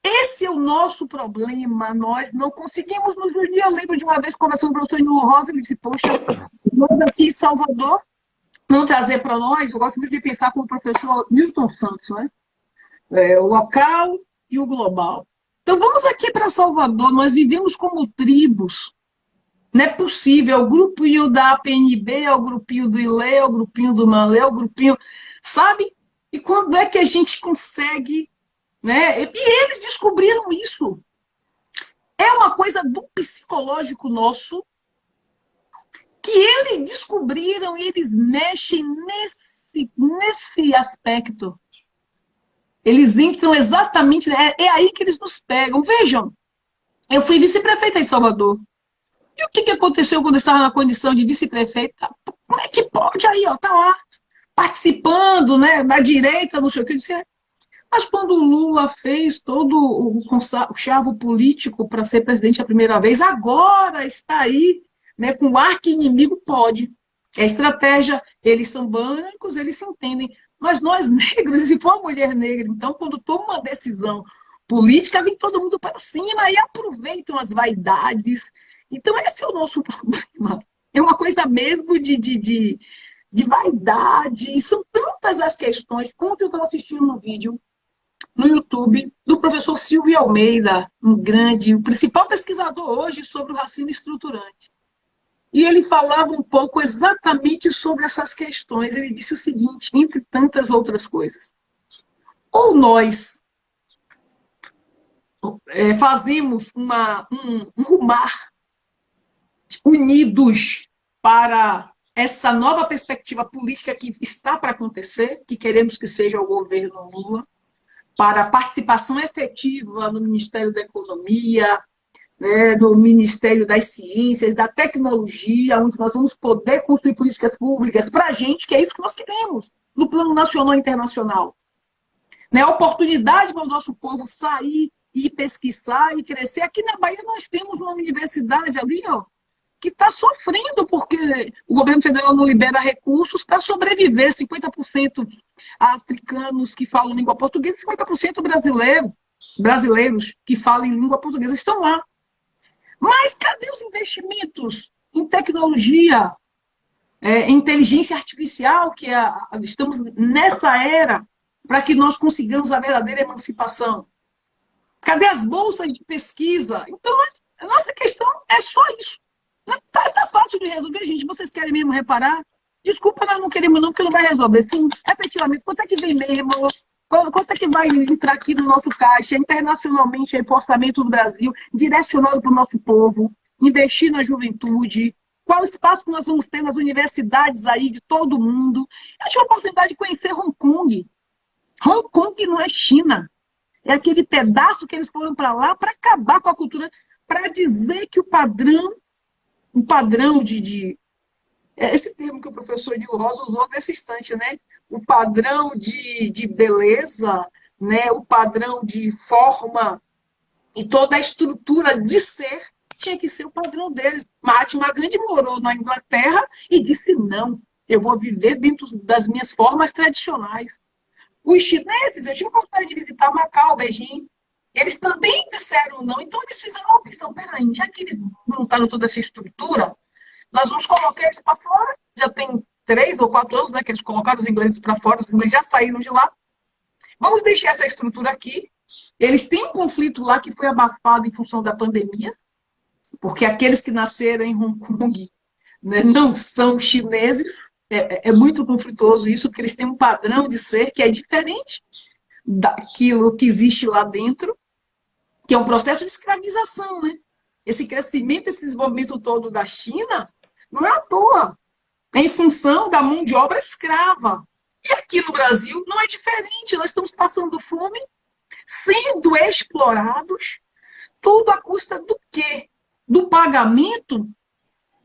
Esse é o nosso problema. Nós não conseguimos nos unir. Eu lembro de uma vez conversando com o professor Emílio Rosa, ele disse, poxa, nós aqui em Salvador, vamos trazer para nós, eu gosto muito de pensar com o professor Milton Santos, né? O local e o global. Então, vamos aqui para Salvador, nós vivemos como tribos. Não é possível, é o grupinho da APNB, é o grupinho do ILE, é o grupinho do MALE, é o grupinho... Sabe? E quando é que a gente consegue... Né? E eles descobriram isso. É uma coisa do psicológico nosso. que eles descobriram e eles mexem nesse aspecto. Eles entram exatamente, é aí que eles nos pegam. Vejam, eu fui vice-prefeita em Salvador. E o que aconteceu quando eu estava na condição de vice-prefeita? Como é que pode aí, ó, tá lá, participando, né, da direita, não sei o que, eu disse, mas quando o Lula fez todo o conchavo político para ser presidente a primeira vez, agora está aí, né, com o arqui-inimigo, pode. É estratégia, eles são brancos, eles se entendem. Mas nós negros, se for uma mulher negra, então, quando toma uma decisão política, vem todo mundo para cima e aproveitam as vaidades. Então, esse é o nosso problema. É uma coisa mesmo de vaidade. São tantas as questões. Ontem eu estava assistindo um vídeo no YouTube do professor Silvio Almeida, o principal pesquisador hoje sobre o racismo estruturante. E ele falava um pouco exatamente sobre essas questões. Ele disse o seguinte, entre tantas outras coisas. Ou nós fazemos um rumar unidos para essa nova perspectiva política que está para acontecer, que queremos que seja o governo Lula, para a participação efetiva no Ministério da Economia, né, no Ministério das Ciências, da Tecnologia, onde nós vamos poder construir políticas públicas para a gente, que é isso que nós queremos, no plano nacional e internacional. Né, oportunidade para o nosso povo sair e pesquisar e crescer. Aqui na Bahia nós temos uma universidade ali, ó, que está sofrendo porque o governo federal não libera recursos para sobreviver. 50% africanos que falam língua portuguesa, 50% brasileiros que falam língua portuguesa estão lá. Mas cadê os investimentos em tecnologia, em inteligência artificial, que estamos nessa era para que nós consigamos a verdadeira emancipação? Cadê as bolsas de pesquisa? Então, a nossa questão é só isso. Tá fácil de resolver, gente. Vocês querem mesmo reparar? Desculpa, nós não queremos não, porque não vai resolver. Sim, efetivamente, quanto é que vem mesmo? Quanto é que vai entrar aqui no nosso caixa, internacionalmente, o orçamento do Brasil, direcionado para o nosso povo, investir na juventude? Qual o espaço que nós vamos ter nas universidades aí de todo mundo? Eu tive a oportunidade de conhecer Hong Kong. Hong Kong não é China. É aquele pedaço que eles foram para lá para acabar com a cultura, para dizer que o padrão de esse termo que o professor Nilo Rosa usou nesse instante, né? O padrão de beleza, né? O padrão de forma e toda a estrutura de ser tinha que ser o padrão deles. Mahatma Gandhi morou na Inglaterra e disse, não, eu vou viver dentro das minhas formas tradicionais. Os chineses, eu tive a oportunidade de visitar Macau, Beijing, eles também disseram não, então eles fizeram uma opção, peraí, já que eles montaram toda essa estrutura, nós vamos colocar eles para fora, já tem 3 ou 4 anos, né, que eles colocaram os ingleses para fora, os ingleses já saíram de lá, vamos deixar essa estrutura aqui, eles têm um conflito lá que foi abafado em função da pandemia, porque aqueles que nasceram em Hong Kong, né, não são chineses, é muito conflituoso isso, porque eles têm um padrão de ser que é diferente daquilo que existe lá dentro, que é um processo de escravização, né? Esse crescimento, esse desenvolvimento todo da China, não é à toa. É em função da mão de obra escrava. E aqui no Brasil não é diferente. Nós estamos passando fome, sendo explorados, tudo à custa do quê? Do pagamento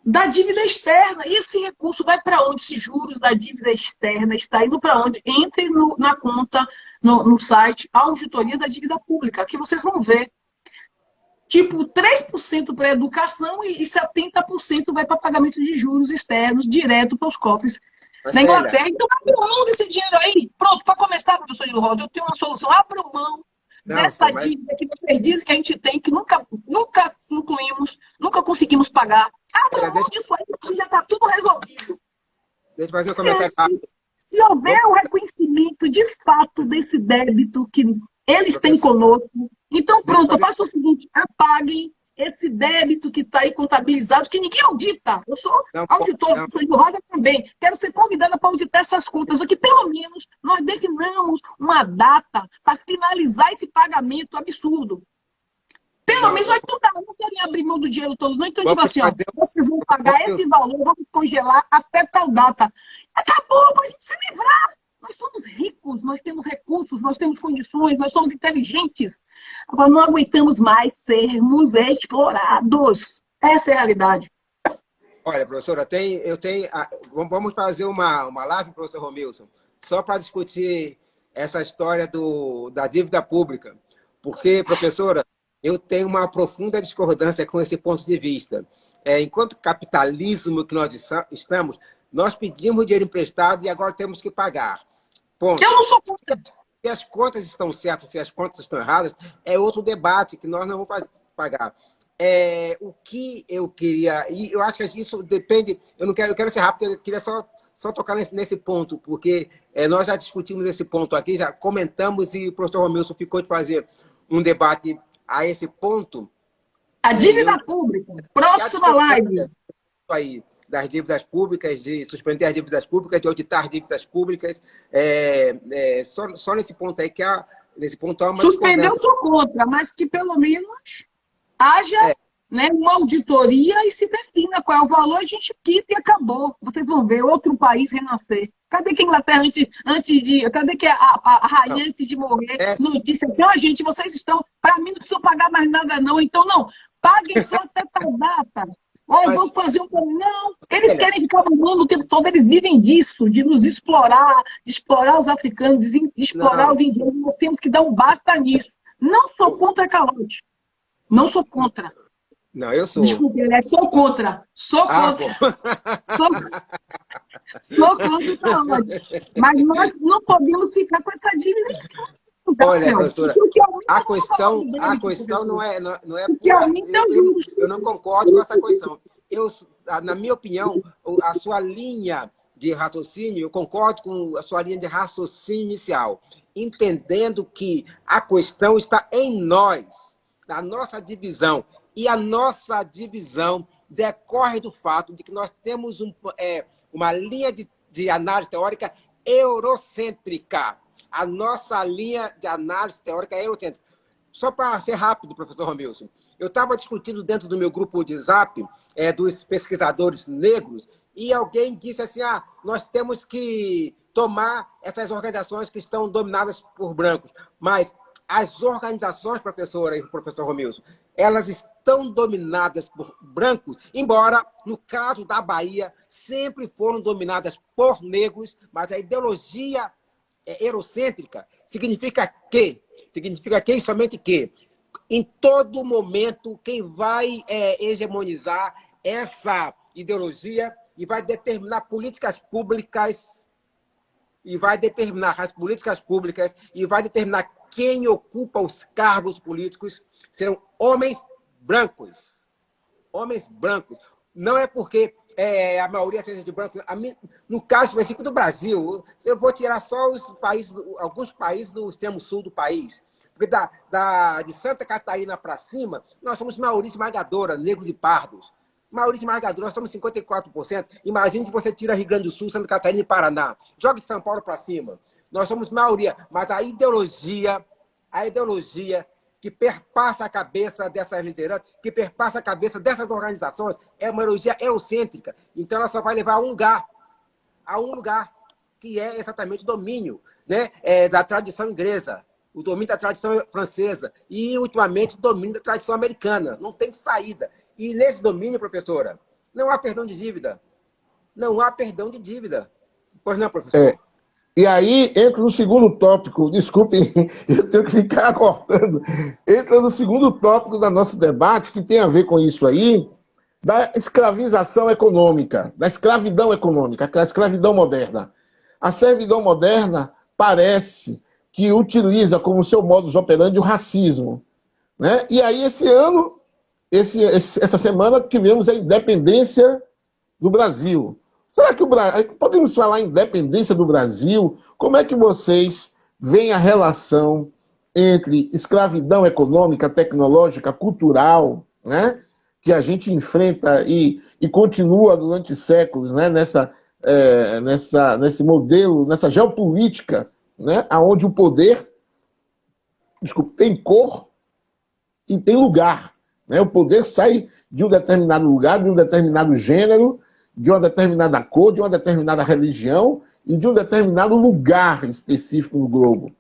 da dívida externa. E esse recurso vai para onde? Esses juros da dívida externa está indo para onde? Entre na conta, no site Auditoria da Dívida Pública, que vocês vão ver. Tipo, 3% para a educação e 70% vai para pagamento de juros externos, direto para os cofres da Inglaterra. Então, abra mão desse dinheiro aí. Pronto, para começar, professor Nilo Rosa, eu tenho uma solução. Abra mão dessa dívida que vocês dizem que a gente tem, que nunca incluímos, nunca conseguimos pagar. Abra mão disso aí, que já está tudo resolvido. Deixa eu fazer um comentário. Se houver o reconhecimento de fato desse débito que eles têm conosco, então pronto, eu faço o seguinte, apaguem esse débito que está aí contabilizado, que ninguém audita. Eu sou auditor, sou do Rosa também. Quero ser convidada para auditar essas contas, aqui pelo menos nós definamos uma data para finalizar esse pagamento absurdo. pelo menos vai estudar, não querem abrir mão do dinheiro todo, não. Então, tipo Vamos assim, ó, fazer... vocês vão pagar esse valor, vamos congelar até tal data. Acabou, mas se livrar. Nós somos ricos, nós temos recursos, nós temos condições, nós somos inteligentes. Agora, não aguentamos mais sermos explorados. Essa é a realidade. Olha, professora, vamos fazer uma live, professor Romilson, só para discutir essa história da dívida pública. Porque, professora, eu tenho uma profunda discordância com esse ponto de vista. Enquanto capitalismo que nós estamos, nós pedimos dinheiro emprestado e agora temos que pagar. Ponto. Eu não sou contra. Se as contas estão certas, se as contas estão erradas, é outro debate que nós não vamos pagar. O que eu queria... E eu acho que isso depende... Eu quero ser rápido, eu queria só tocar nesse ponto, porque nós já discutimos esse ponto aqui, já comentamos e o professor Romilson ficou de fazer um debate a esse ponto. A dívida pública. Próxima live. Aí, das dívidas públicas, de suspender as dívidas públicas, de auditar as dívidas públicas. Só nesse ponto aí nesse ponto há uma suspender eu sou contra, mas que pelo menos haja uma auditoria e se defina qual é o valor, a gente quita e acabou. Vocês vão ver outro país renascer. Cadê que a Inglaterra, cadê que a rainha, antes de morrer, não disse assim, gente, vocês estão, para mim não precisam pagar mais nada não, então não, paguem só até tal data. Vamos fazer Não, eles querem ficar no mundo o tempo todo, eles vivem disso, de nos explorar, de explorar os africanos, de explorar os indígenas, nós temos que dar um basta nisso. Não sou contra calote. Não sou contra. Não, eu sou. Desculpe, sou contra. Sou contra. Sou contra o calote. Mas nós não podemos ficar com essa dívida. Olha, professora, a questão não é eu não concordo com essa questão. Na minha opinião, a sua linha de raciocínio, eu concordo com a sua linha de raciocínio inicial, entendendo que a questão está em nós, na nossa divisão. E a nossa divisão decorre do fato de que nós temos uma linha de análise teórica eurocêntrica. A nossa linha de análise teórica é eurocêntrica. Só para ser rápido, professor Romilson, eu estava discutindo dentro do meu grupo de Zap, dos pesquisadores negros, e alguém disse assim, nós temos que tomar essas organizações que estão dominadas por brancos. Mas as organizações, professora e professor Romilson, elas estão dominadas por brancos, embora, no caso da Bahia, sempre foram dominadas por negros, mas a ideologia eurocêntrica significa que e somente que, em todo momento, quem vai hegemonizar essa ideologia e vai determinar políticas públicas, e vai determinar as políticas públicas, e vai determinar quem ocupa os cargos políticos, serão homens brancos. Homens brancos. Não é porque a maioria seja de branco. No caso específico do Brasil, eu vou tirar só alguns países do extremo sul do país. Porque de Santa Catarina para cima, nós somos maioria esmagadora, negros e pardos. Maioria esmagadora, nós somos 54%. Imagine se você tira Rio Grande do Sul, Santa Catarina e Paraná. Joga de São Paulo para cima. Nós somos maioria. Mas a ideologia que perpassa a cabeça dessas lideranças, que perpassa a cabeça dessas organizações, é uma ideologia eurocêntrica. Então, ela só vai levar a um lugar, que é exatamente o domínio, da tradição inglesa, o domínio da tradição francesa e, ultimamente, o domínio da tradição americana. Não tem saída. E nesse domínio, professora, não há perdão de dívida. Não há perdão de dívida. Pois não, professor? E aí entra no segundo tópico, desculpem, eu tenho que ficar cortando, entra no segundo tópico do nosso debate, que tem a ver com isso aí, da escravização econômica, da escravidão econômica, a escravidão moderna. A servidão moderna parece que utiliza como seu modus operandi o racismo. E aí esse ano, essa semana, tivemos a independência do Brasil. Será que podemos falar em independência do Brasil? Como é que vocês veem a relação entre escravidão econômica, tecnológica, cultural, que a gente enfrenta e continua durante séculos, nesse modelo, nessa geopolítica, onde o poder, tem cor e tem lugar. Né? O poder sai de um determinado lugar, de um determinado gênero, de uma determinada cor, de uma determinada religião e de um determinado lugar específico no globo.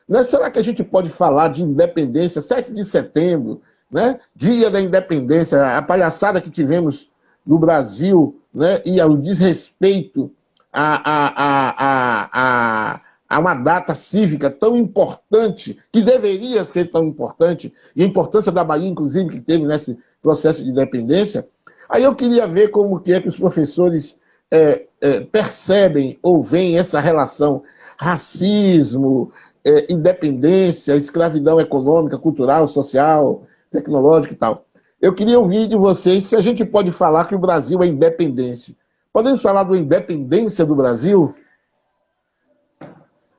Né? Será que a gente pode falar de independência, 7 de setembro, né? Dia da independência, a palhaçada que tivemos no Brasil, né? E ao desrespeito a uma data cívica tão importante, que deveria ser tão importante, e a importância da Bahia, inclusive, que teve nesse processo de independência. Aí eu queria ver como que é que os professores percebem ou veem essa relação racismo, independência, escravidão econômica, cultural, social, tecnológica e tal. Eu queria ouvir de vocês se a gente pode falar que o Brasil é independente. Podemos falar da independência do Brasil?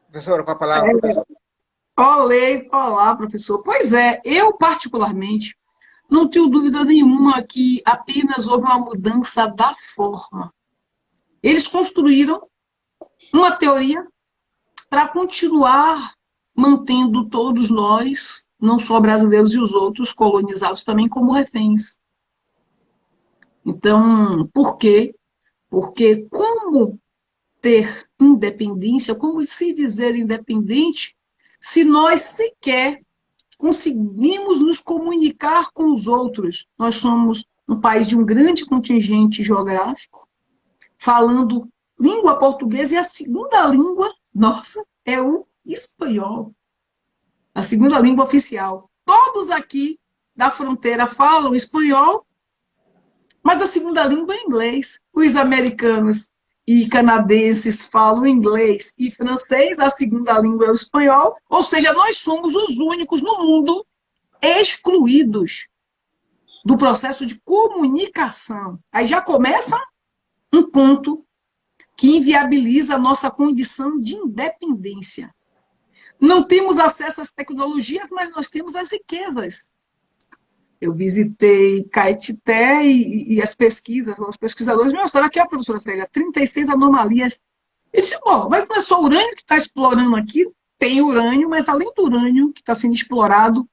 Professora, com a palavra, professor. Olá, professor. Pois é, eu particularmente não tenho dúvida nenhuma que apenas houve uma mudança da forma. Eles construíram uma teoria para continuar mantendo todos nós, não só brasileiros e os outros colonizados também, como reféns. Então, por quê? Porque como ter independência, como se dizer independente, se nós sequer conseguimos nos comunicar com os outros? Nós somos um país de um grande contingente geográfico, falando língua portuguesa, e a segunda língua nossa é o espanhol. A segunda língua oficial. Todos aqui da fronteira falam espanhol, mas a segunda língua é inglês. Os americanos e canadenses falam inglês e francês, a segunda língua é o espanhol, ou seja, nós somos os únicos no mundo excluídos do processo de comunicação. Aí já começa um ponto que inviabiliza a nossa condição de independência. Não temos acesso às tecnologias, mas nós temos as riquezas. Eu visitei Caetité e as pesquisas, os pesquisadores me mostraram aqui, a professora Célia, 36 anomalias. Eu disse, bom, mas não é só urânio que está explorando aqui, tem urânio, mas além do urânio que está sendo explorado,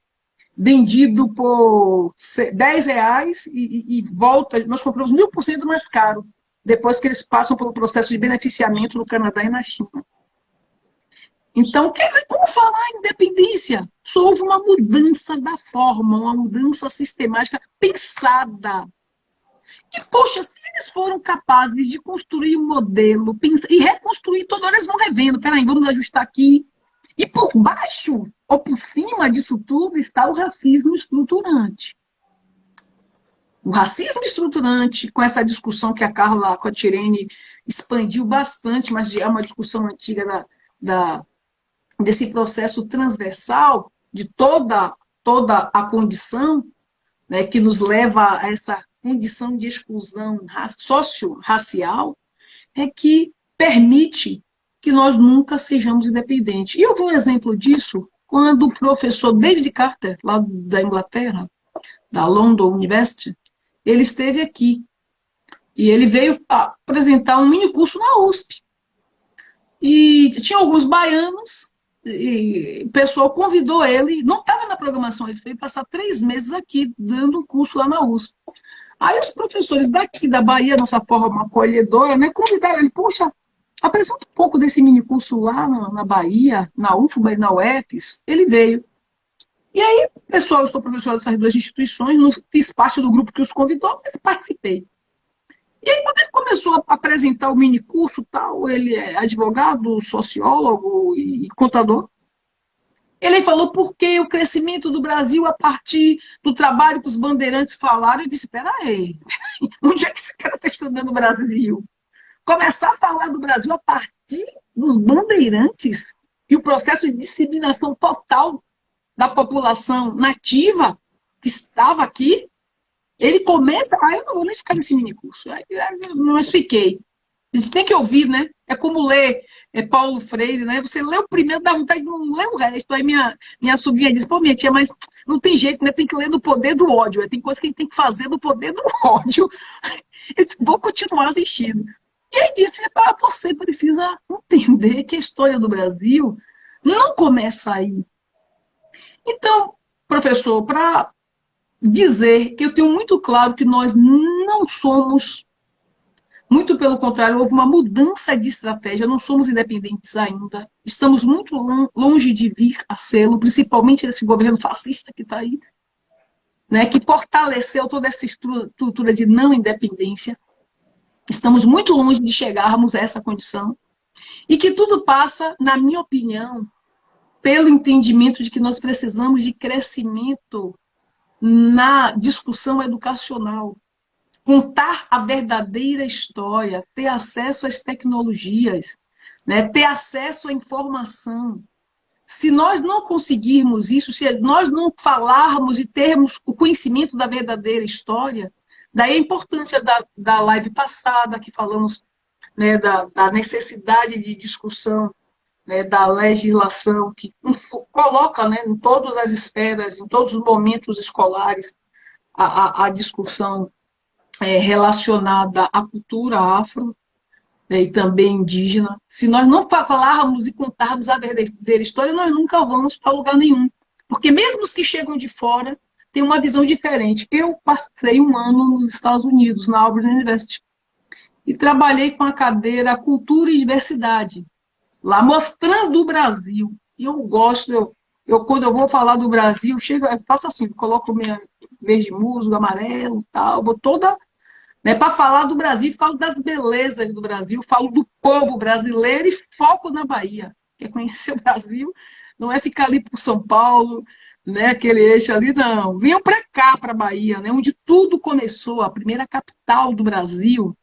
vendido por R$10 e volta, nós compramos 1000% mais caro, depois que eles passam pelo processo de beneficiamento no Canadá e na China. Então, quer dizer, como falar em independência? Só houve uma mudança da forma, uma mudança sistemática pensada. E, poxa, se eles foram capazes de construir um modelo e reconstruir, toda hora eles vão revendo. Peraí, vamos ajustar aqui. E por baixo, ou por cima disso tudo, está o racismo estruturante. O racismo estruturante, com essa discussão que a Carla Cotirene expandiu bastante, mas é uma discussão antiga desse processo transversal de toda a condição, né, que nos leva a essa condição de exclusão socio-racial, é que permite que nós nunca sejamos independentes. E eu vi um exemplo disso quando o professor David Carter, lá da Inglaterra, da London University, ele esteve aqui. E ele veio apresentar um mini curso na USP. E tinha alguns baianos, e o pessoal convidou ele, não estava na programação, ele foi passar 3 meses aqui, dando um curso lá na USP. Aí os professores daqui da Bahia, nossa forma acolhedora, né, convidaram ele, poxa, apresenta um pouco desse mini curso lá na Bahia, na UFBA e na UFES. Ele veio. E aí, pessoal, eu sou professora dessas 2 instituições, fiz parte do grupo que os convidou, mas participei. E aí, quando ele começou a apresentar o mini curso, tal, ele é advogado, sociólogo e contador. Ele falou por que o crescimento do Brasil a partir do trabalho que os bandeirantes falaram. Eu disse, peraí, onde é que esse cara está estudando o Brasil? Começar a falar do Brasil a partir dos bandeirantes e o processo de disseminação total da população nativa que estava aqui, ele começa... eu não vou nem ficar nesse minicurso, mas fiquei. A gente tem que ouvir, né? É como ler Paulo Freire, né? Você lê o primeiro, dá vontade de não ler o resto. Aí minha sobrinha disse, pô, minha tia, mas não tem jeito, né? Tem que ler do poder do ódio. Tem coisa que a gente tem que fazer do poder do ódio. Eu disse, vou continuar assistindo. E aí disse, você precisa entender que a história do Brasil não começa aí. Então, professor, para dizer que eu tenho muito claro que nós não somos, muito pelo contrário, houve uma mudança de estratégia, não somos independentes ainda, estamos muito longe de vir a sê-lo, principalmente desse governo fascista que está aí, né, que fortaleceu toda essa estrutura de não independência. Estamos muito longe de chegarmos a essa condição. E que tudo passa, na minha opinião, pelo entendimento de que nós precisamos de crescimento na discussão educacional. Contar a verdadeira história, ter acesso às tecnologias, né, ter acesso à informação. Se nós não conseguirmos isso, se nós não falarmos e termos o conhecimento da verdadeira história, daí a importância da live passada, que falamos, né, da necessidade de discussão, né, da legislação, que coloca, né, em todas as esferas, em todos os momentos escolares, a discussão relacionada à cultura afro, né, e também indígena. Se nós não falarmos e contarmos a verdadeira história, nós nunca vamos para lugar nenhum. Porque mesmo os que chegam de fora têm uma visão diferente. Eu passei um ano nos Estados Unidos, na Auburn University, e trabalhei com a cadeira Cultura e Diversidade, lá mostrando o Brasil. E eu gosto, quando eu vou falar do Brasil, eu faço assim, coloco minha verde musgo, amarelo, tal, vou toda, né, para falar do Brasil, falo das belezas do Brasil, falo do povo brasileiro e foco na Bahia. Quer conhecer o Brasil? Não é ficar ali por São Paulo, né, aquele eixo ali, não. Venham para cá, para a Bahia, né, onde tudo começou, a primeira capital do Brasil,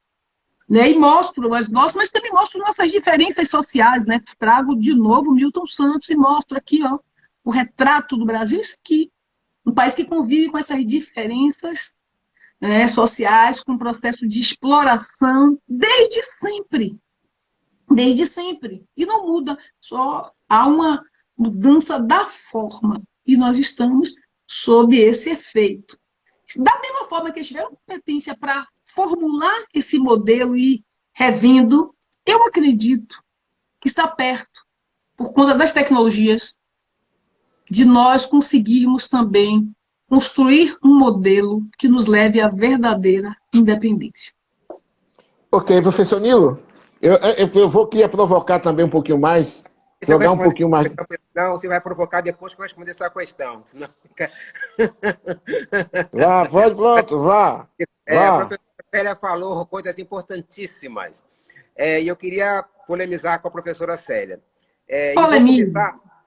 né, e mostro as nossas, mas também mostro nossas diferenças sociais, né? Trago de novo Milton Santos e mostro aqui, ó, o retrato do Brasil, isso aqui, um país que convive com essas diferenças, né, sociais, com um processo de exploração desde sempre. Desde sempre. E não muda, só há uma mudança da forma. E nós estamos sob esse efeito. Da mesma forma que eles tiveram competência para formular esse modelo e revendo, eu acredito que está perto, por conta das tecnologias, de nós conseguirmos também construir um modelo que nos leve à verdadeira independência. Ok, professor Nilo, eu vou querer provocar também um pouquinho mais, jogar um pouquinho mais. Não, você vai provocar depois que eu responder sua questão. Senão fica... Vá, pronto, vá. A professora Célia falou coisas importantíssimas. E eu queria polemizar com a professora Célia.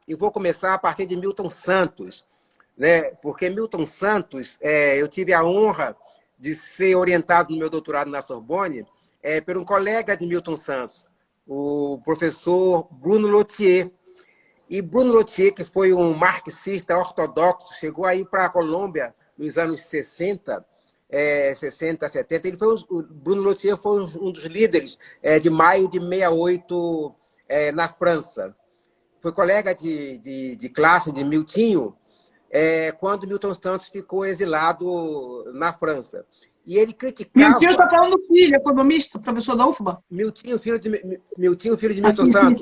Eu vou começar a partir de Milton Santos, né? Porque Milton Santos, eu tive a honra de ser orientado no meu doutorado na Sorbonne por um colega de Milton Santos, o professor Bruno Lothier. E Bruno Lothier, que foi um marxista ortodoxo, chegou aí para a Colômbia nos anos 60, 70. O Bruno Lothier foi um dos líderes de maio de 68 na França. Foi colega de classe de Miltinho, quando Milton Santos ficou exilado na França. E ele criticava... Miltinho está falando do filho, economista, professor da UFBA. Miltinho, filho de Milton Santos.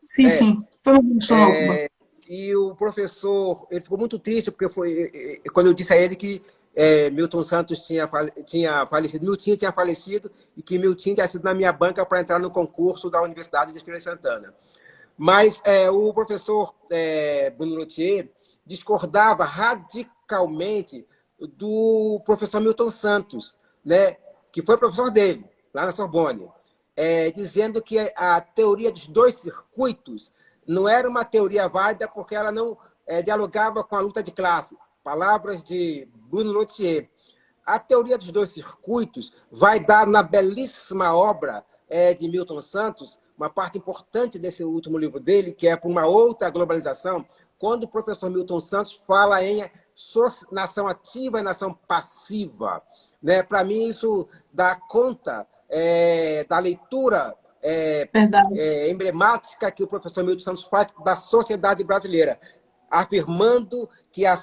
Sim. Foi uma professor da UFBA. E o professor, ele ficou muito triste, porque foi quando eu disse a ele que Milton Santos tinha falecido, Miltinho tinha falecido, e que Miltinho tinha sido na minha banca para entrar no concurso da Universidade de Espírito Santana. Mas o professor Bruno Lothier discordava radicalmente do professor Milton Santos, né, que foi professor dele, lá na Sorbonne, dizendo que a teoria dos dois circuitos não era uma teoria válida porque ela não dialogava com a luta de classe. Palavras de Bruno Lothier. A teoria dos dois circuitos vai dar na belíssima obra de Milton Santos, uma parte importante desse último livro dele, que é Por uma Outra Globalização, quando o professor Milton Santos fala em nação ativa e nação passiva. Né? Para mim, isso dá conta da leitura emblemática que o professor Milton Santos faz da sociedade brasileira, afirmando que a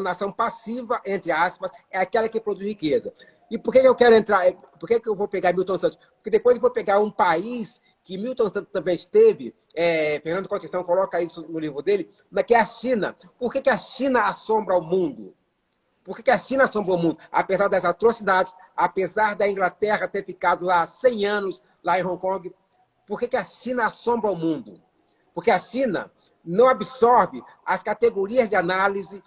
nação passiva, entre aspas, é aquela que produz riqueza. E por que eu quero entrar? Por que eu vou pegar Milton Santos? Porque depois eu vou pegar um país que Milton Santos também esteve, Fernando Conceição coloca isso no livro dele, que é a China. Por que a China assombra o mundo? Por que a China assombrou o mundo? Apesar das atrocidades, apesar da Inglaterra ter ficado lá 100 anos, lá em Hong Kong, por que a China assombra o mundo? Porque a China não absorve as categorias de análise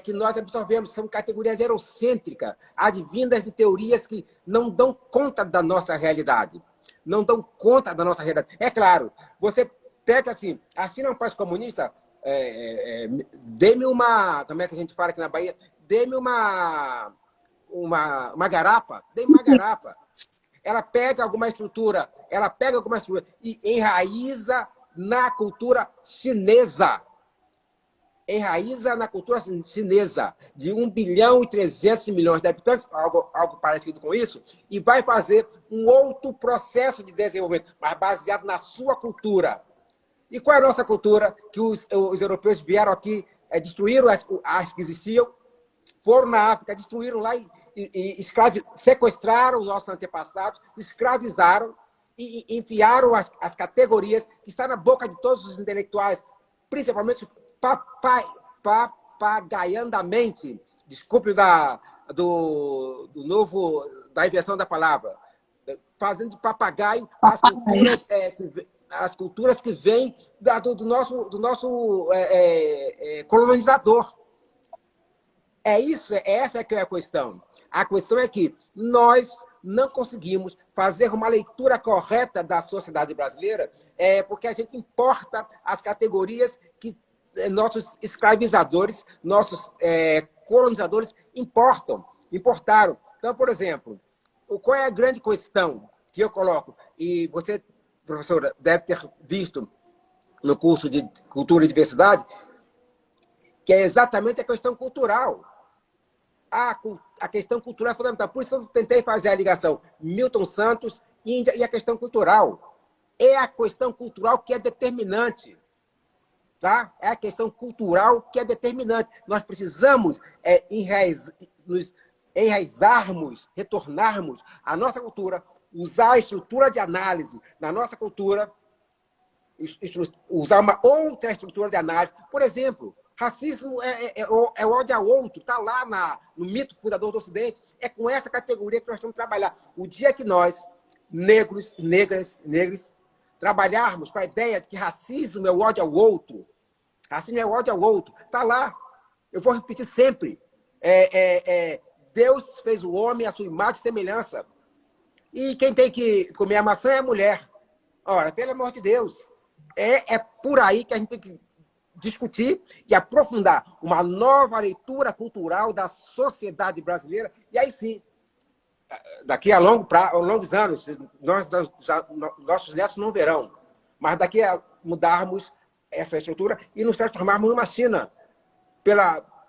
que nós absorvemos, são categorias eurocêntricas, advindas de teorias que não dão conta da nossa realidade. Não dão conta da nossa realidade. É claro, você pega assim, a China é um país comunista, dê-me uma, como é que a gente fala aqui na Bahia? Dê-me uma garapa, dê-me uma garapa. Ela pega alguma estrutura e enraiza na cultura chinesa. Enraiza na cultura chinesa de 1 bilhão e 300 milhões de habitantes, algo parecido com isso, e vai fazer um outro processo de desenvolvimento, mas baseado na sua cultura. E qual é a nossa cultura? Que os europeus vieram aqui, destruíram as que existiam, foram na África, destruíram lá e sequestraram nossos antepassados, escravizaram e enfiaram as categorias que estão na boca de todos os intelectuais, principalmente papagaiandamente, desculpe da invenção da palavra, fazendo de papagaio as culturas que vêm do nosso colonizador. Essa é que é a questão. A questão é que nós não conseguimos fazer uma leitura correta da sociedade brasileira, porque a gente importa as categorias que nossos escravizadores, nossos colonizadores importaram. Então, por exemplo, qual é a grande questão que eu coloco? E você, professora, deve ter visto no curso de Cultura e Diversidade, que é exatamente a questão cultural. A questão cultural é fundamental. Por isso que eu tentei fazer a ligação Milton Santos, Índia e a questão cultural. É a questão cultural que é determinante. Tá? É a questão cultural que é determinante. Nós precisamos nos enraizarmos, retornarmos à nossa cultura, usar a estrutura de análise na nossa cultura, usar uma outra estrutura de análise. Por exemplo, racismo é o ódio ao outro, está lá no mito fundador do Ocidente. É com essa categoria que nós temos que trabalhar. O dia que nós, negros e negras, trabalharmos com a ideia de que racismo é o ódio ao outro, racismo é o ódio ao outro, está lá. Eu vou repetir sempre. Deus fez o homem à sua imagem e semelhança. E quem tem que comer a maçã é a mulher. Ora, pelo amor de Deus. É por aí que a gente tem que discutir e aprofundar uma nova leitura cultural da sociedade brasileira. E aí sim, daqui a longos anos, nossos netos não verão, mas daqui a mudarmos essa estrutura e nos transformarmos numa China.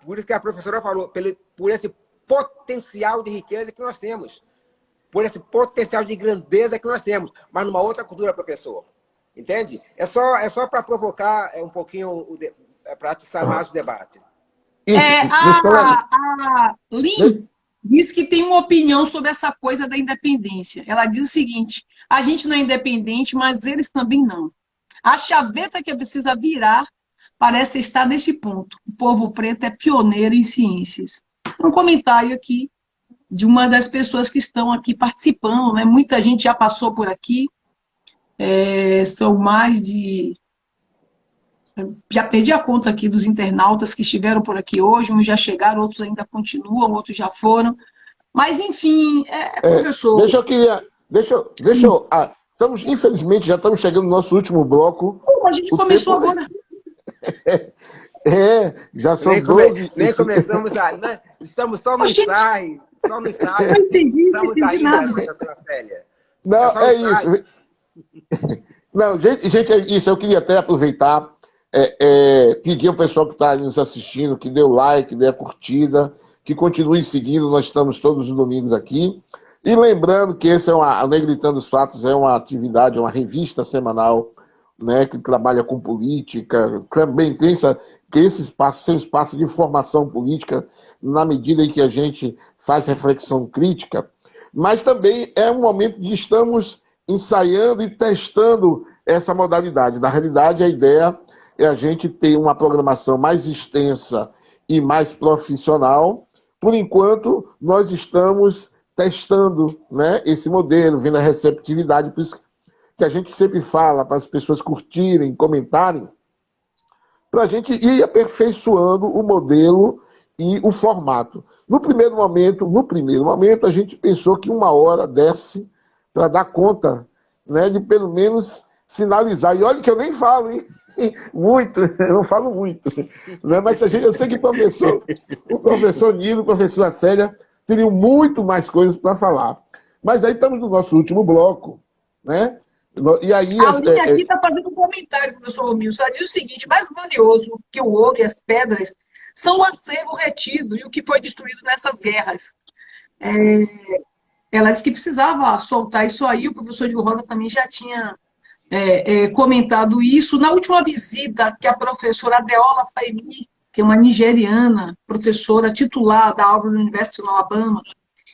Por isso que a professora falou, por esse potencial de riqueza que nós temos, por esse potencial de grandeza que nós temos, mas numa outra cultura, professor. Entende? É só para provocar um pouquinho, para atiçar mais o debate. A Lin diz que tem uma opinião sobre essa coisa da independência. Ela diz o seguinte: a gente não é independente, mas eles também não. A chaveta que precisa virar parece estar neste ponto. O povo preto é pioneiro em ciências. Um comentário aqui de uma das pessoas que estão aqui participando, né? Muita gente já passou por aqui. São mais de... Já perdi a conta aqui dos internautas que estiveram por aqui hoje. Uns já chegaram, outros ainda continuam, outros já foram. Mas, enfim, professor... Infelizmente, já estamos chegando no nosso último bloco. A gente começou agora. Já são 12... Nem começamos né? Estamos só no ensaio. Só no ensaio. Não entendi nada. Não, é isso. Não, gente, é isso. Eu queria até aproveitar, pedir ao pessoal que está nos assistindo, que dê o like, dê a curtida, que continue seguindo. Nós estamos todos os domingos aqui. E lembrando que esse a Negritando os Fatos é uma atividade, uma revista semanal, né, que trabalha com política, também pensa que esse espaço seja um espaço de formação política, na medida em que a gente faz reflexão crítica, mas também é um momento de estamos ensaiando e testando essa modalidade. Na realidade, a ideia é a gente ter uma programação mais extensa e mais profissional, por enquanto, nós estamos testando, né, esse modelo, vendo a receptividade, por isso que a gente sempre fala para as pessoas curtirem, comentarem, para a gente ir aperfeiçoando o modelo e o formato. No primeiro momento, a gente pensou que 1 hora desse para dar conta, né, de pelo menos sinalizar. E olha que eu nem falo, hein? Muito, eu não falo muito. Né? Mas eu sei que o professor Nilo, a professora Célia, teriam muito mais coisas para falar. Mas aí estamos no nosso último bloco, né? E aí, a Aline aqui está fazendo um comentário, professor Romilson. Ela diz o seguinte: mais valioso que o ouro e as pedras são o acervo retido e o que foi destruído nessas guerras. Ela disse que precisava soltar isso aí. O professor Nilo Rosa também já tinha comentado isso. Na última visita que a professora Adeola Faemi, que é uma nigeriana, professora titular da Auburn University no Alabama,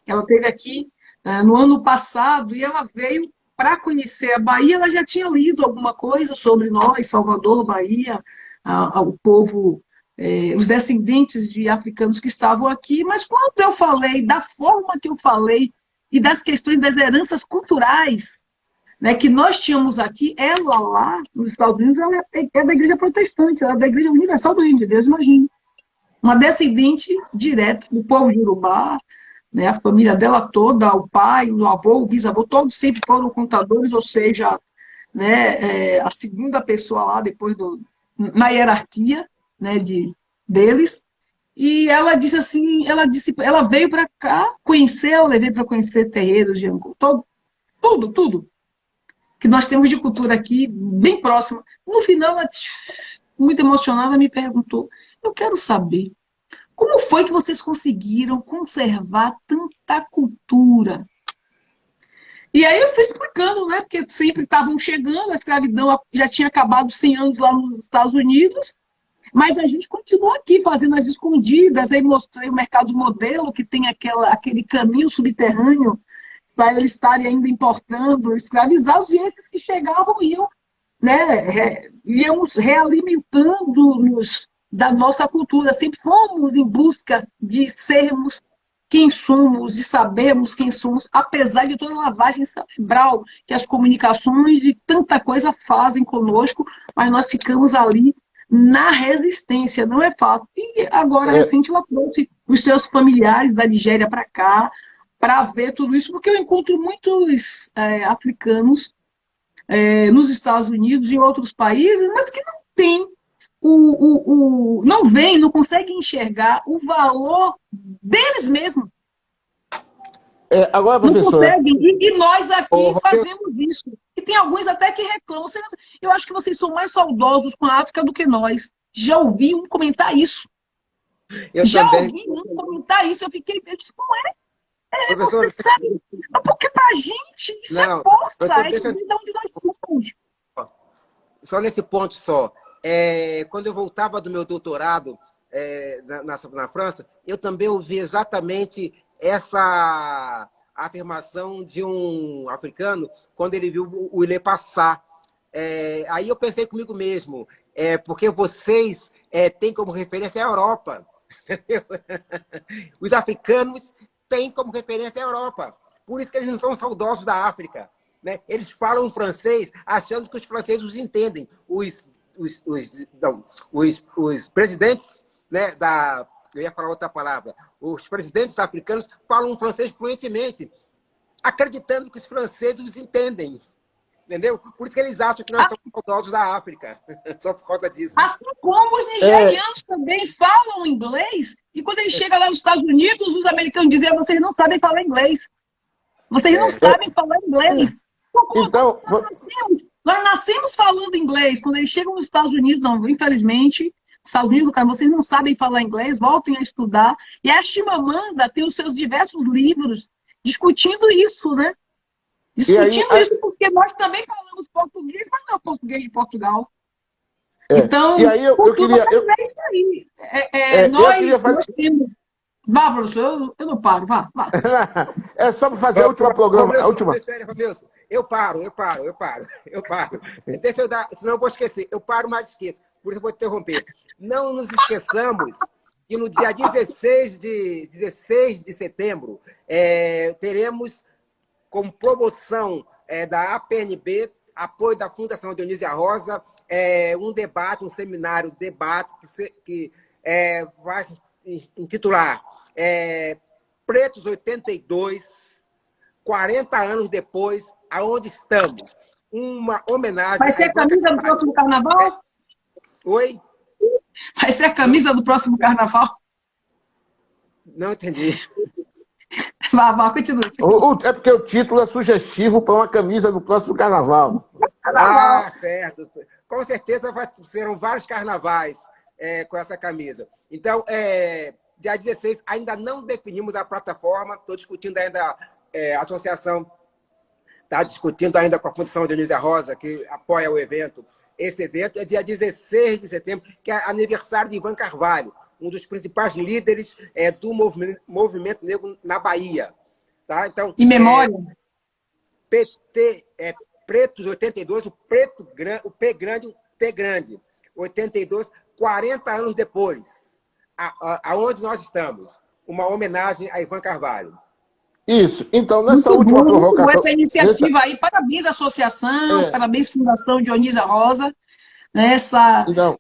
ela esteve aqui no ano passado e ela veio para conhecer a Bahia. Ela já tinha lido alguma coisa sobre nós, Salvador, Bahia, o povo, os descendentes de africanos que estavam aqui, mas quando eu falei da forma que eu falei e das questões das heranças culturais, né, que nós tínhamos aqui, ela lá nos Estados Unidos, ela é da igreja protestante, ela é da igreja universal do Reino de Deus, imagine. Uma descendente direta do povo de Urubá, né, a família dela toda, o pai, o avô, o bisavô, todos sempre foram contadores, ou seja, né, a segunda pessoa lá depois na hierarquia, né, deles. E ela disse assim, ela veio para cá conhecer, eu levei para conhecer terreiros de Angola, tudo que nós temos de cultura aqui, bem próxima. No final, ela, muito emocionada, me perguntou: eu quero saber, como foi que vocês conseguiram conservar tanta cultura? E aí eu fui explicando, né? Porque sempre estavam chegando, a escravidão já tinha acabado 100 anos lá nos Estados Unidos, mas a gente continuou aqui fazendo as escondidas. Aí mostrei o mercado modelo, que tem aquele caminho subterrâneo para eles estarem ainda importando escravizados, e esses que chegavam iam, né, íamos realimentando-nos da nossa cultura. Sempre fomos em busca de sermos quem somos, de sabermos quem somos, apesar de toda a lavagem cerebral que as comunicações de tanta coisa fazem conosco, mas nós ficamos ali na resistência, não é fácil. E agora, recente, ela trouxe os seus familiares da Nigéria para cá, para ver tudo isso, porque eu encontro muitos africanos nos Estados Unidos e em outros países, mas que não têm não veem, não conseguem enxergar o valor deles mesmos. Agora, não professora, conseguem. E nós aqui fazemos isso. E tem alguns até que reclamam. Eu acho que vocês são mais saudosos com a África do que nós. Já ouvi um comentar isso. Eu fiquei, eu disse, como é? Professor, você sabe, porque pra gente isso é força, de onde nós somos. Só nesse ponto só. Quando eu voltava do meu doutorado na França, eu também ouvi exatamente essa afirmação de um africano quando ele viu o Ilê passar. Aí eu pensei comigo mesmo, porque vocês têm como referência a Europa. Entendeu? Os africanos têm como referência a Europa. Por isso que eles não são saudosos da África. Né? Eles falam francês achando que os franceses os entendem. Os presidentes, né, eu ia falar outra palavra, os presidentes africanos falam francês fluentemente, acreditando que os franceses os entendem. Entendeu? Por isso que eles acham que nós somos saudosos da África. Só por causa disso. Assim como os nigerianos também falam inglês, e quando eles chegam lá nos Estados Unidos, os americanos dizem: vocês não sabem falar inglês. Vocês não sabem falar inglês. Então, nós nascemos falando inglês. Quando eles chegam nos Estados Unidos, não, infelizmente, Estados Unidos, cara, vocês não sabem falar inglês, voltem a estudar. E a Chimamanda tem os seus diversos livros discutindo isso, né? Discutindo isso, porque nós também falamos português, mas não é português de Portugal. Então, e aí eu queria... é isso aí. Nós temos... Vá, professor, eu não paro, vá. É só para fazer a última programa. Eu paro. Deixa eu dar, senão eu vou esquecer. Eu paro, mas esqueço. Por isso eu vou interromper. Não nos esqueçamos que no dia 16 de setembro teremos como promoção da APNB, apoio da Fundação Dionísia Rosa, um debate, um seminário, debate que vai se intitular Pretos 82, 40 anos depois, aonde estamos? Uma homenagem... Vai ser a camisa do próximo carnaval? Oi? Vai ser a camisa do próximo carnaval? Não entendi. Vá, continua. É porque o título é sugestivo para uma camisa do próximo carnaval. Ah, certo. Com certeza serão vários carnavais com essa camisa. Então, dia 16, ainda não definimos a plataforma, estou discutindo ainda, a associação está discutindo ainda com a Fundação Dionísia Rosa, que apoia o evento. Esse evento é dia 16 de setembro, que é aniversário de Ivan Carvalho, um dos principais líderes do movimento negro na Bahia. Tá? Então, em memória? PT, Pretos 82, o P grande, o T grande. 82, 40 anos depois. Aonde nós estamos? Uma homenagem a Ivan Carvalho. Isso. Então, nessa última provocação... Essa iniciativa aí, parabéns à associação, parabéns Fundação Dionísia Rosa.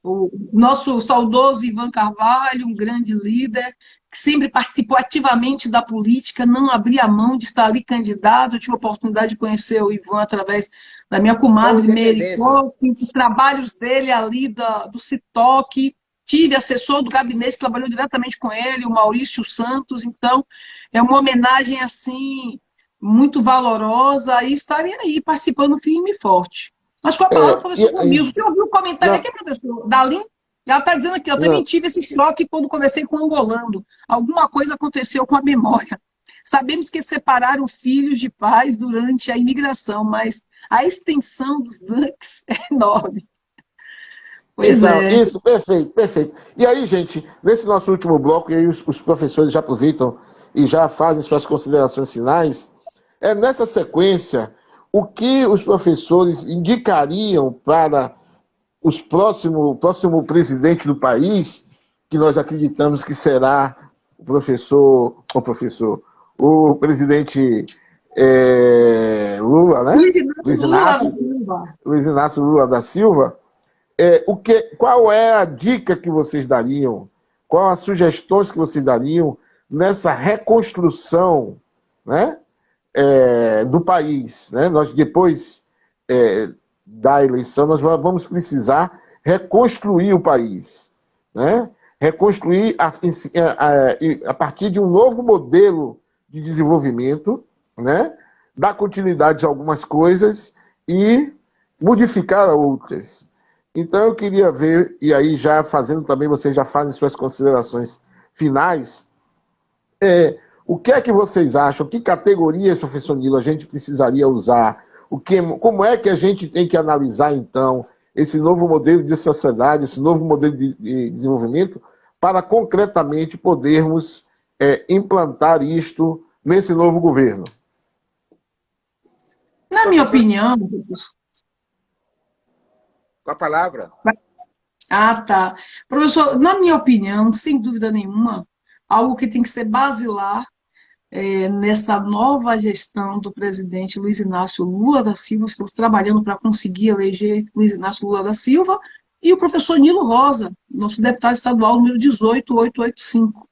O nosso saudoso Ivan Carvalho, um grande líder, que sempre participou ativamente da política, não abria mão de estar ali candidato. Eu tive a oportunidade de conhecer o Ivan através da minha comadre Mary Koch, os trabalhos dele ali do CITOC. Tive assessor do gabinete, trabalhou diretamente com ele, o Maurício Santos. Então, é uma homenagem assim muito valorosa e estarem aí participando firme e forte. Mas com a palavra, professor Romilson, você ouviu o comentário aqui, professor? Dalim? Ela está dizendo aqui, eu também tive esse choque quando conversei com o angolano. Alguma coisa aconteceu com a memória. Sabemos que separaram filhos de pais durante a imigração, mas a extensão dos dunks é enorme. Pois Isso, perfeito, perfeito. E aí, gente, nesse nosso último bloco, e aí os professores já aproveitam e já fazem suas considerações finais, nessa sequência, o que os professores indicariam para o próximo presidente do país, que nós acreditamos que será o presidente Lula, né? Luiz Inácio Lula da Silva. Qual é a dica que vocês dariam? Qual as sugestões que vocês dariam nessa reconstrução, né, do país? Né? Nós, depois da eleição, nós vamos precisar reconstruir o país. Né? Reconstruir a partir de um novo modelo de desenvolvimento, né? Dar continuidade a algumas coisas e modificar outras. Então, eu queria ver, e aí já fazendo também, vocês já fazem suas considerações finais, o que é que vocês acham? Que categorias, professor Nilo, a gente precisaria usar? Como é que a gente tem que analisar, então, esse novo modelo de sociedade, esse novo modelo de desenvolvimento, para concretamente podermos implantar isto nesse novo governo? Na minha opinião... Com a palavra. Ah, tá. Professor, na minha opinião, sem dúvida nenhuma, algo que tem que ser basilar nessa nova gestão do presidente Luiz Inácio Lula da Silva. Estamos trabalhando para conseguir eleger Luiz Inácio Lula da Silva e o professor Nilo Rosa, nosso deputado estadual número 18885.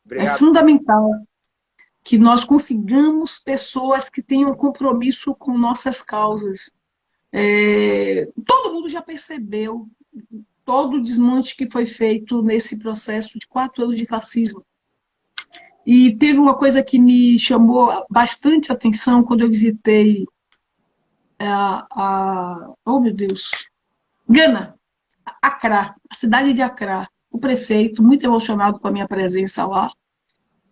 Obrigado. É fundamental que nós consigamos pessoas que tenham compromisso com nossas causas. Todo mundo já percebeu todo o desmonte que foi feito nesse processo de 4 anos de fascismo. E teve uma coisa que me chamou bastante atenção quando eu visitei oh meu Deus, Gana, Accra, a cidade de Accra. O prefeito, muito emocionado com a minha presença lá,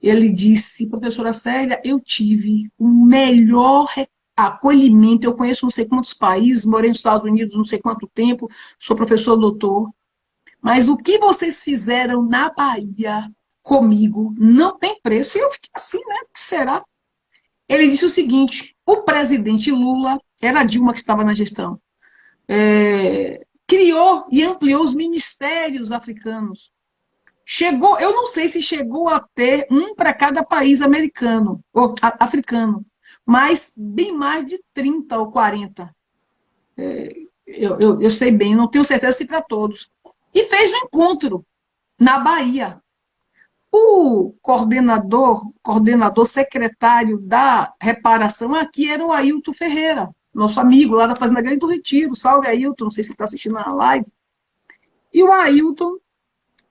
ele disse: professora Célia, eu tive o melhor acolhimento, eu conheço não sei quantos países, morei nos Estados Unidos não sei quanto tempo, sou professor doutor, mas o que vocês fizeram na Bahia comigo não tem preço. E eu fiquei assim, né? O que será? Ele disse o seguinte: o presidente Lula, era a Dilma que estava na gestão, criou e ampliou os ministérios africanos. Chegou, eu não sei se chegou a ter um para cada país americano, ou africano, mas bem mais de 30 ou 40. Eu sei bem, não tenho certeza se para todos. E fez um encontro na Bahia. O coordenador secretário da reparação aqui era o Ailton Ferreira, nosso amigo lá da Fazenda Grande do Retiro. Salve, Ailton, não sei se ele está assistindo a live. E o Ailton,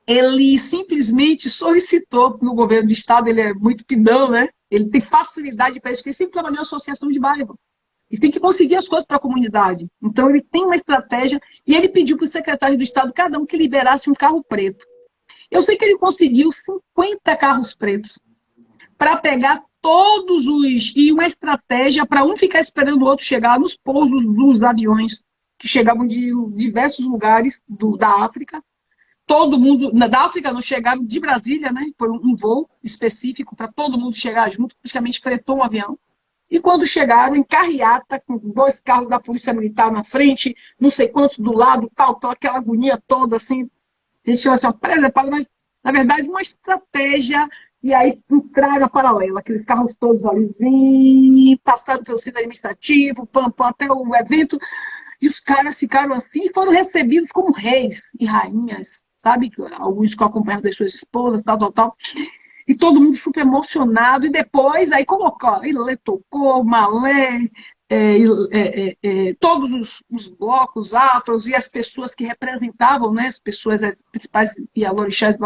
ele simplesmente solicitou no governo do estado, ele é muito pidão, né? Ele tem facilidade para isso, porque ele sempre trabalhou em associação de bairro. E tem que conseguir as coisas para a comunidade. Então, ele tem uma estratégia, e ele pediu para o secretário do estado, cada um que liberasse um carro preto. Eu sei que ele conseguiu 50 carros pretos para pegar todos os... E uma estratégia para um ficar esperando o outro chegar nos pousos dos aviões que chegavam de diversos lugares da África. Todo mundo... Da África não chegaram, de Brasília, né? Foi um voo específico para todo mundo chegar junto, praticamente fretou um avião. E quando chegaram, em carreata, com 2 carros da Polícia Militar na frente, não sei quantos do lado, tal, aquela agonia toda, assim... A gente chama assim, uma presepada, mas, na verdade, uma estratégia. E aí entraram a paralela, aqueles carros todos ali, passaram pelo centro administrativo, até o evento. E os caras ficaram assim e foram recebidos como reis e rainhas, sabe? Alguns que acompanharam das suas esposas, tal. E todo mundo super emocionado. E depois, aí colocou, ele tocou, Malé, todos os blocos afros e as pessoas que representavam, né, as pessoas as principais Ialorixás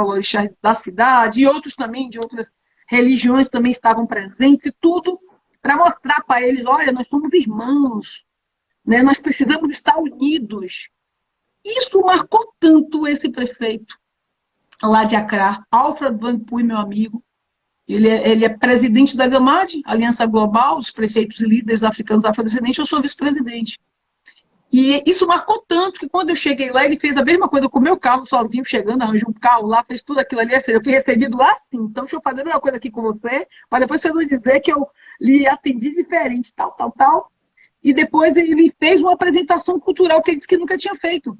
da cidade, e outros também de outras religiões também estavam presentes, e tudo para mostrar para eles, olha, nós somos irmãos, né, nós precisamos estar unidos. Isso marcou tanto esse prefeito lá de Accra, Alfred Van Puy, meu amigo. Ele é presidente da GAMAD, Aliança Global, os prefeitos e líderes africanos afrodescendentes, eu sou vice-presidente. E isso marcou tanto que quando eu cheguei lá, ele fez a mesma coisa com o meu carro, sozinho, chegando, arranjou um carro lá, fez tudo aquilo ali, ou seja, eu fui recebido lá assim, então deixa eu fazer a mesma coisa aqui com você, para depois você não dizer que eu lhe atendi diferente, tal. E depois ele fez uma apresentação cultural que ele disse que nunca tinha feito.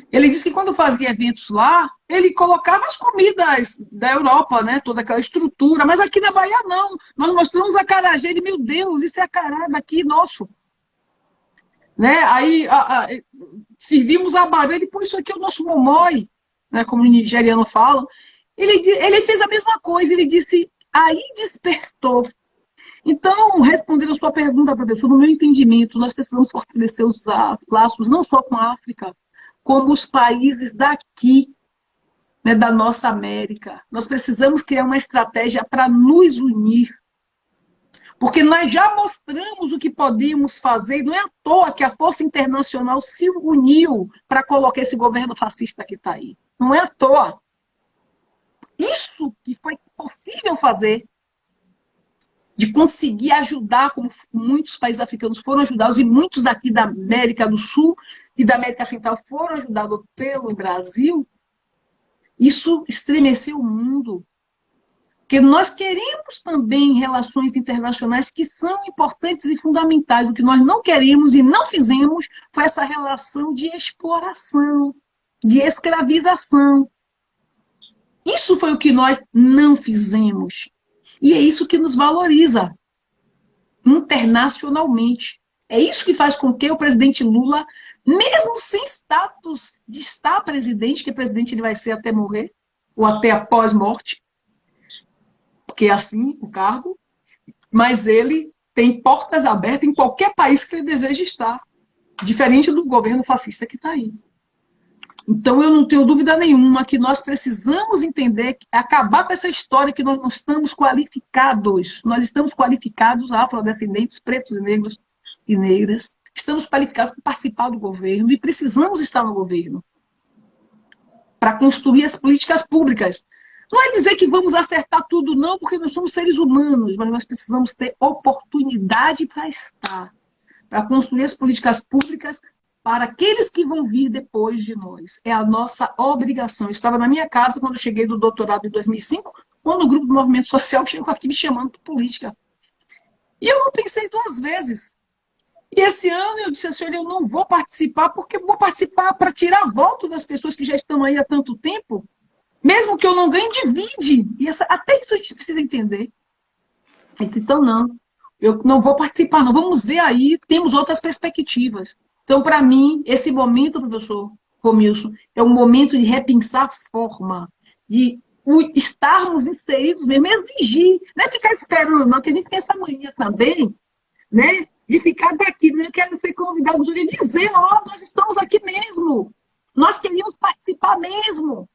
Ele disse que quando fazia eventos lá, ele colocava as comidas da Europa, né? Toda aquela estrutura, mas aqui na Bahia não. Nós mostramos acarajé, ele, meu Deus, isso é acará daqui nosso. Né? Aí servimos a barulho, ele, pô, isso aqui é o nosso momói, né? Como o nigeriano fala. Ele fez a mesma coisa, ele disse, aí despertou. Então, respondendo a sua pergunta, professor, no meu entendimento, nós precisamos fortalecer os laços, não só com a África, como os países daqui, né, da nossa América. Nós precisamos criar uma estratégia para nos unir. Porque nós já mostramos o que podemos fazer, e não é à toa que a Força Internacional se uniu para colocar esse governo fascista que está aí. Não é à toa. Isso que foi possível fazer, de conseguir ajudar, como muitos países africanos foram ajudados, e muitos daqui da América do Sul e da América Central foram ajudados pelo Brasil, isso estremeceu o mundo. Porque nós queremos também relações internacionais que são importantes e fundamentais. O que nós não queremos e não fizemos foi essa relação de exploração, de escravização. Isso foi o que nós não fizemos. E é isso que nos valoriza internacionalmente. É isso que faz com que o presidente Lula, mesmo sem status de estar presidente, que presidente ele vai ser até morrer, ou até após morte, porque é assim o cargo, mas ele tem portas abertas em qualquer país que ele deseja estar, diferente do governo fascista que está aí. Então, eu não tenho dúvida nenhuma que nós precisamos entender, acabar com essa história que nós não estamos qualificados. Nós estamos qualificados, afrodescendentes, pretos e negros e negras. Estamos qualificados para participar do governo e precisamos estar no governo para construir as políticas públicas. Não é dizer que vamos acertar tudo, não, porque nós somos seres humanos, mas nós precisamos ter oportunidade para estar, para construir as políticas públicas para aqueles que vão vir depois de nós. É a nossa obrigação. Eu estava na minha casa quando eu cheguei do doutorado em 2005, quando o grupo do Movimento Social chegou aqui me chamando para política. E eu não pensei 2 vezes. E esse ano eu disse assim, eu não vou participar, porque eu vou participar para tirar voto das pessoas que já estão aí há tanto tempo, Mesmo que eu não ganhe, divide. E até isso a gente precisa entender. Então, não. Eu não vou participar, não. Vamos ver aí, temos outras perspectivas. Então, para mim, esse momento, professor Romilson, é um momento de repensar a forma, de estarmos inseridos mesmo, exigir, não é ficar esperando, não, que a gente tem essa mania também, né? De ficar daqui, não quero ser convidado, de dizer, ó, nós estamos aqui mesmo, nós queríamos participar mesmo,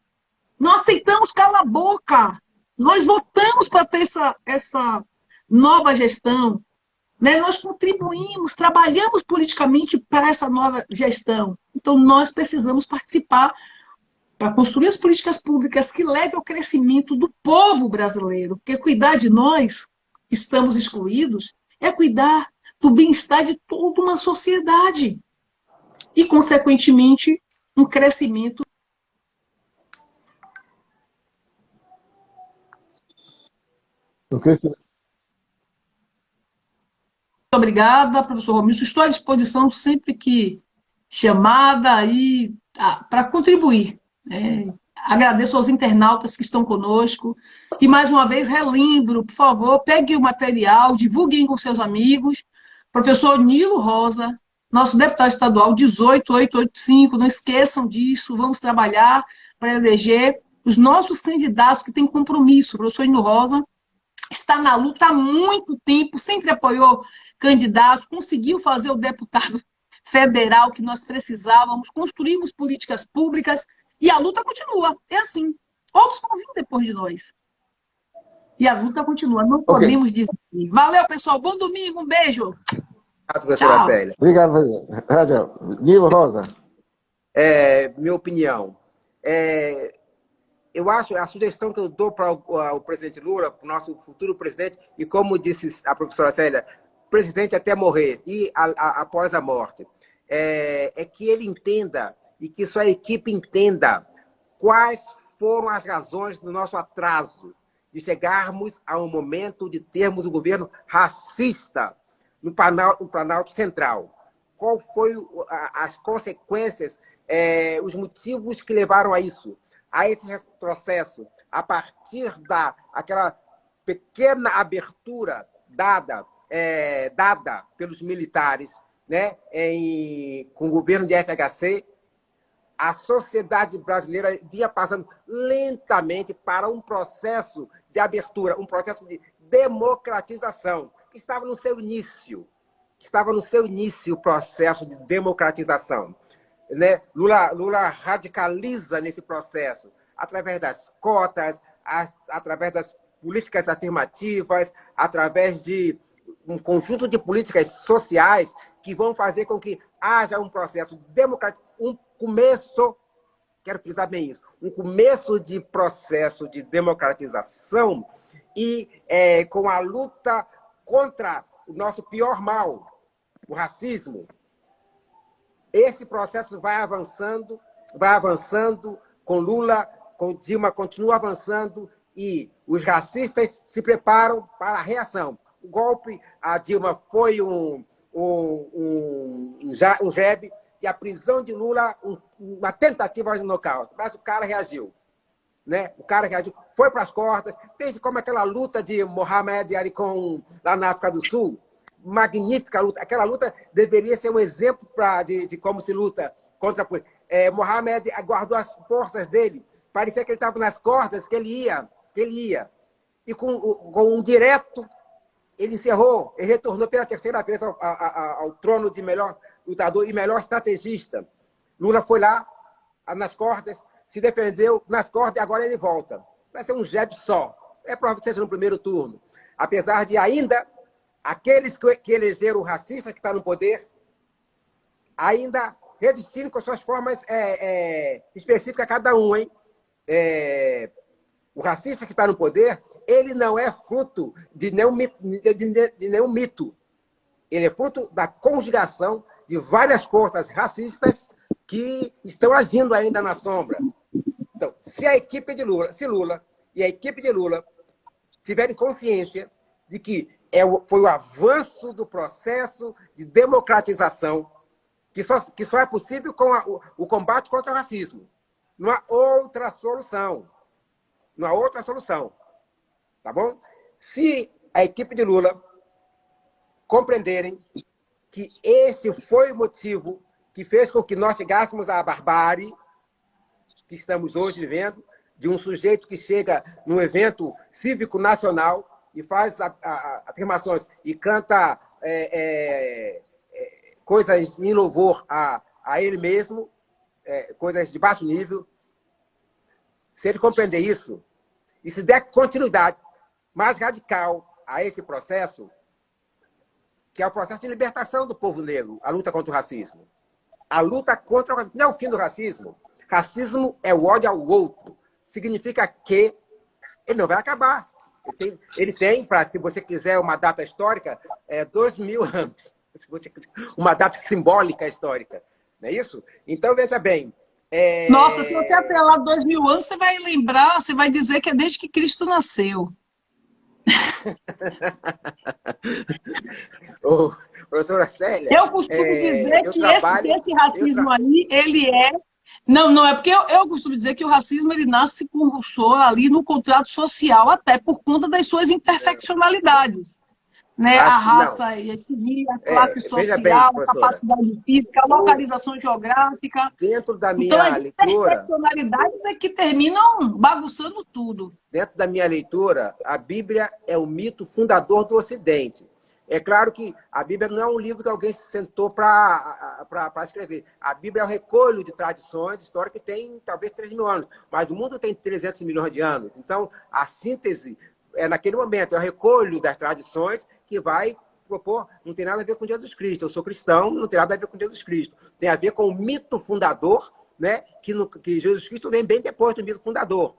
nós aceitamos calar a boca, nós votamos para ter essa nova gestão, né? Nós contribuímos, trabalhamos politicamente para essa nova gestão. Então, nós precisamos participar para construir as políticas públicas que levem ao crescimento do povo brasileiro. Porque cuidar de nós, que estamos excluídos, é cuidar do bem-estar de toda uma sociedade. E, consequentemente, um crescimento. Muito Obrigada, professor Romilson. Estou à disposição sempre que chamada aí para contribuir. Agradeço aos internautas que estão conosco. E, mais uma vez, relembro, por favor, pegue o material, divulguem com seus amigos. Professor Nilo Rosa, nosso deputado estadual 18885, não esqueçam disso, vamos trabalhar para eleger os nossos candidatos que têm compromisso. O professor Nilo Rosa está na luta há muito tempo, sempre apoiou candidatos, conseguiu fazer o deputado federal que nós precisávamos, construímos políticas públicas e a luta continua. É assim. Outros vão vir depois de nós. E a luta continua. Não podemos desistir. Valeu, pessoal. Bom domingo. Um beijo. Professora Célia. Obrigado, Radial. Nilo Rosa. Minha opinião. Eu acho a sugestão que eu dou para o presidente Lula, para o nosso futuro presidente, e como disse a professora Célia, presidente até morrer e após a morte, é que ele entenda e que sua equipe entenda quais foram as razões do nosso atraso de chegarmos a um momento de termos um governo racista no Planalto Central. Qual foi as consequências, os motivos que levaram a isso, a esse retrocesso, a partir daquela pequena abertura dada pelos militares, né, com o governo de FHC, a sociedade brasileira vinha passando lentamente para um processo de abertura, um processo de democratização, que estava no seu início. O processo de democratização. Né? Lula radicaliza nesse processo, através das cotas, através das políticas afirmativas, através de um conjunto de políticas sociais que vão fazer com que haja um processo de democratização, um começo, quero frisar bem isso, um começo de processo de democratização e com a luta contra o nosso pior mal, o racismo. Esse processo vai avançando com Lula, com Dilma, continua avançando e os racistas se preparam para a reação. O golpe, a Dilma foi um jab, e a prisão de Lula, uma tentativa de nocaute. Mas o cara reagiu. Né? O cara reagiu, foi para as cordas, fez como aquela luta de Mohamed Ali lá na África do Sul. Magnífica luta. Aquela luta deveria ser um exemplo de como se luta contra a polícia. Mohamed guardou as forças dele. Parecia que ele estava nas cordas, que ele ia. E com um direto, ele encerrou, ele retornou pela terceira vez ao trono de melhor lutador e melhor estrategista. Lula foi lá, nas cordas, se defendeu nas cordas e agora ele volta. Vai ser um jab só. É provável que seja no primeiro turno. Apesar de ainda, aqueles que elegeram o racista que está no poder, ainda resistirem com suas formas específicas a cada um, hein? O racista que está no poder, ele não é fruto de nenhum mito. Ele é fruto da conjugação de várias forças racistas que estão agindo ainda na sombra. Então, se Lula e a equipe de Lula tiverem consciência de que foi o avanço do processo de democratização que só é possível com o combate contra o racismo. Não há outra solução. Não há outra solução. Tá bom? Se a equipe de Lula compreenderem que esse foi o motivo que fez com que nós chegássemos à barbárie que estamos hoje vivendo, de um sujeito que chega num evento cívico nacional e faz afirmações e canta coisas em louvor a ele mesmo, coisas de baixo nível. Se ele compreender isso, e se der continuidade mais radical a esse processo, que é o processo de libertação do povo negro, a luta contra o racismo. A luta contra o racismo não é o fim do racismo. Racismo é o ódio ao outro. Significa que ele não vai acabar. Ele tem se você quiser uma data histórica, 2000 anos. Se você quiser uma data simbólica histórica. Não é isso? Então, veja bem. Nossa, se você atrelar 2000 anos, você vai lembrar, você vai dizer que é desde que Cristo nasceu. Ô, professora Célia, eu costumo dizer que esse racismo aí, ele é... Não, é porque eu costumo dizer que o racismo ele nasce com Rousseau ali no contrato social, até por conta das suas interseccionalidades. Né? A raça, a etnia, a classe social, bem, a capacidade física, a localização geográfica. Dentro da minha então, as leitura... interseccionalidades é que terminam bagunçando tudo. Dentro da minha leitura, a Bíblia é o mito fundador do Ocidente. É claro que a Bíblia não é um livro que alguém se sentou para escrever. A Bíblia é o recolho de tradições históricas que tem talvez 3.000 anos, mas o mundo tem 300 milhões de anos. Então, a síntese é naquele momento, é o recolho das tradições que vai propor, não tem nada a ver com Jesus Cristo. Eu sou cristão, não tem nada a ver com Jesus Cristo. Tem a ver com o mito fundador, né? Que Jesus Cristo vem bem depois do mito fundador.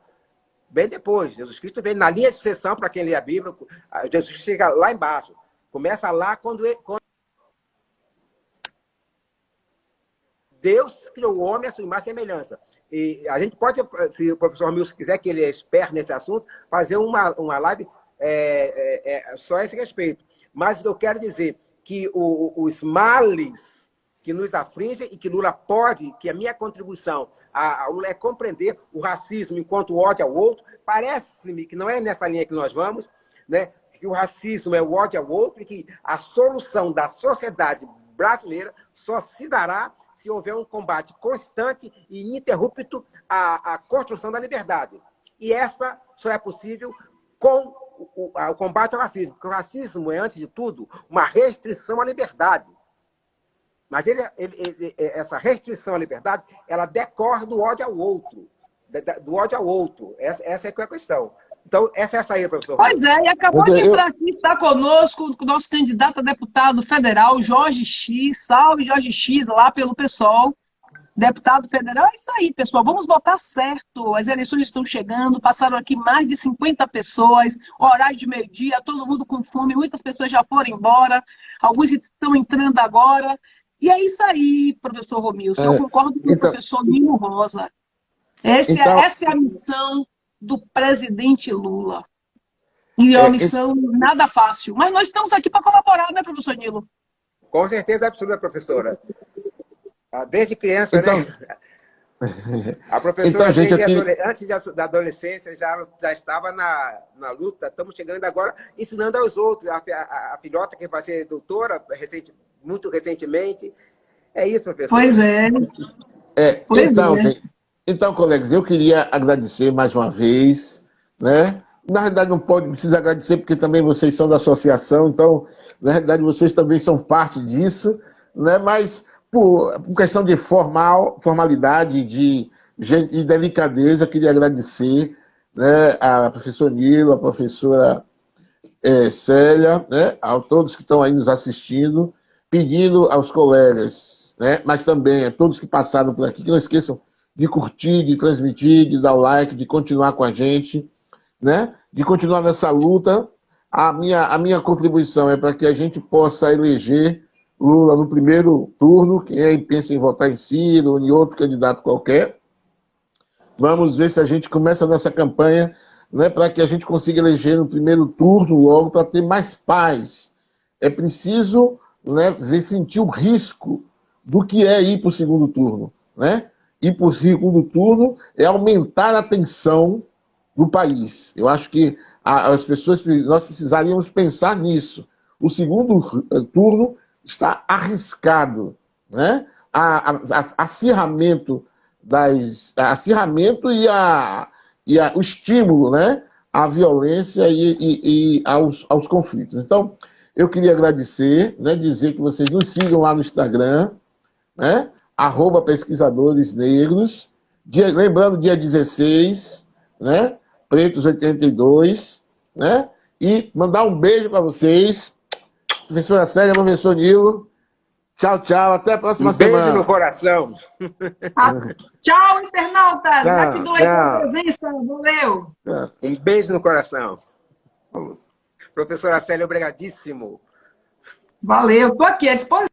Bem depois. Jesus Cristo vem na linha de sucessão, para quem lê a Bíblia, Jesus chega lá embaixo. Começa lá quando Deus criou o homem à sua imagem e semelhança. E a gente pode, se o professor Milson quiser, que ele é expert nesse assunto, fazer uma live só a esse respeito. Mas eu quero dizer que os males que nos afligem e que Lula pode, que a minha contribuição a Lula é compreender o racismo enquanto ódio ao outro, parece-me que não é nessa linha que nós vamos, né? Que o racismo é o ódio ao outro e que a solução da sociedade brasileira só se dará se houver um combate constante e ininterrupto à construção da liberdade. E essa só é possível com o combate ao racismo. Porque o racismo é, antes de tudo, uma restrição à liberdade. Mas essa restrição à liberdade, ela decorre do ódio ao outro. Do ódio ao outro. Essa é a questão. Então, essa é a saída, professor. Pois é, e acabou de entrar aqui, está conosco o nosso candidato a deputado federal, Jorge X. Salve, Jorge X, lá pelo PSOL. Deputado federal, é isso aí, pessoal. Vamos votar certo. As eleições estão chegando, passaram aqui mais de 50 pessoas, horário de meio-dia, todo mundo com fome, muitas pessoas já foram embora, alguns estão entrando agora. E é isso aí, professor Romilson. Eu concordo com o professor Nilo Rosa. Essa é a missão do presidente Lula. E é uma missão nada fácil. Mas nós estamos aqui para colaborar, né, professor Nilo? Com certeza absoluta, professora. Desde criança, né? A professora, gente, antes da adolescência, já estava na luta. Estamos chegando agora ensinando aos outros. A filhota que vai ser doutora muito recentemente. É isso, professora. Pois é. Gente, então, colegas, eu queria agradecer mais uma vez, né? Na realidade, não precisa agradecer, porque também vocês são da associação, então, na realidade, vocês também são parte disso, né? Mas, por questão de formalidade, de delicadeza, eu queria agradecer, né, a professora Nilo, a professora Célia, né, a todos que estão aí nos assistindo, pedindo aos colegas, né, mas também a todos que passaram por aqui, que não esqueçam de curtir, de transmitir, de dar o like, de continuar com a gente, né? De continuar nessa luta. A minha contribuição é para que a gente possa eleger Lula no primeiro turno, quem aí pensa em votar em Ciro ou em outro candidato qualquer. Vamos ver se a gente começa nessa campanha, né, para que a gente consiga eleger no primeiro turno logo, para ter mais paz. É preciso, né, sentir o risco do que é ir para o segundo turno, né? Ir para o segundo turno é aumentar a tensão, do país. Eu acho que as pessoas, nós precisaríamos pensar nisso. O segundo turno está arriscado, né? Acirramento e o estímulo, né? À violência e aos conflitos. Então, eu queria agradecer, né? Dizer que vocês nos sigam lá no Instagram, né? @pesquisadoresnegros. Lembrando, dia 16, né? Pretos 82, né? E mandar um beijo para vocês. Professora Célia, professor Nilo. Tchau, tchau. Até a próxima semana. Beijo no coração. Tchau, internautas. Tchau, Gratidão aí pela tchau. presença. Valeu. Um beijo no coração. Professora Célia, obrigadíssimo. Valeu. Estou aqui à disposição.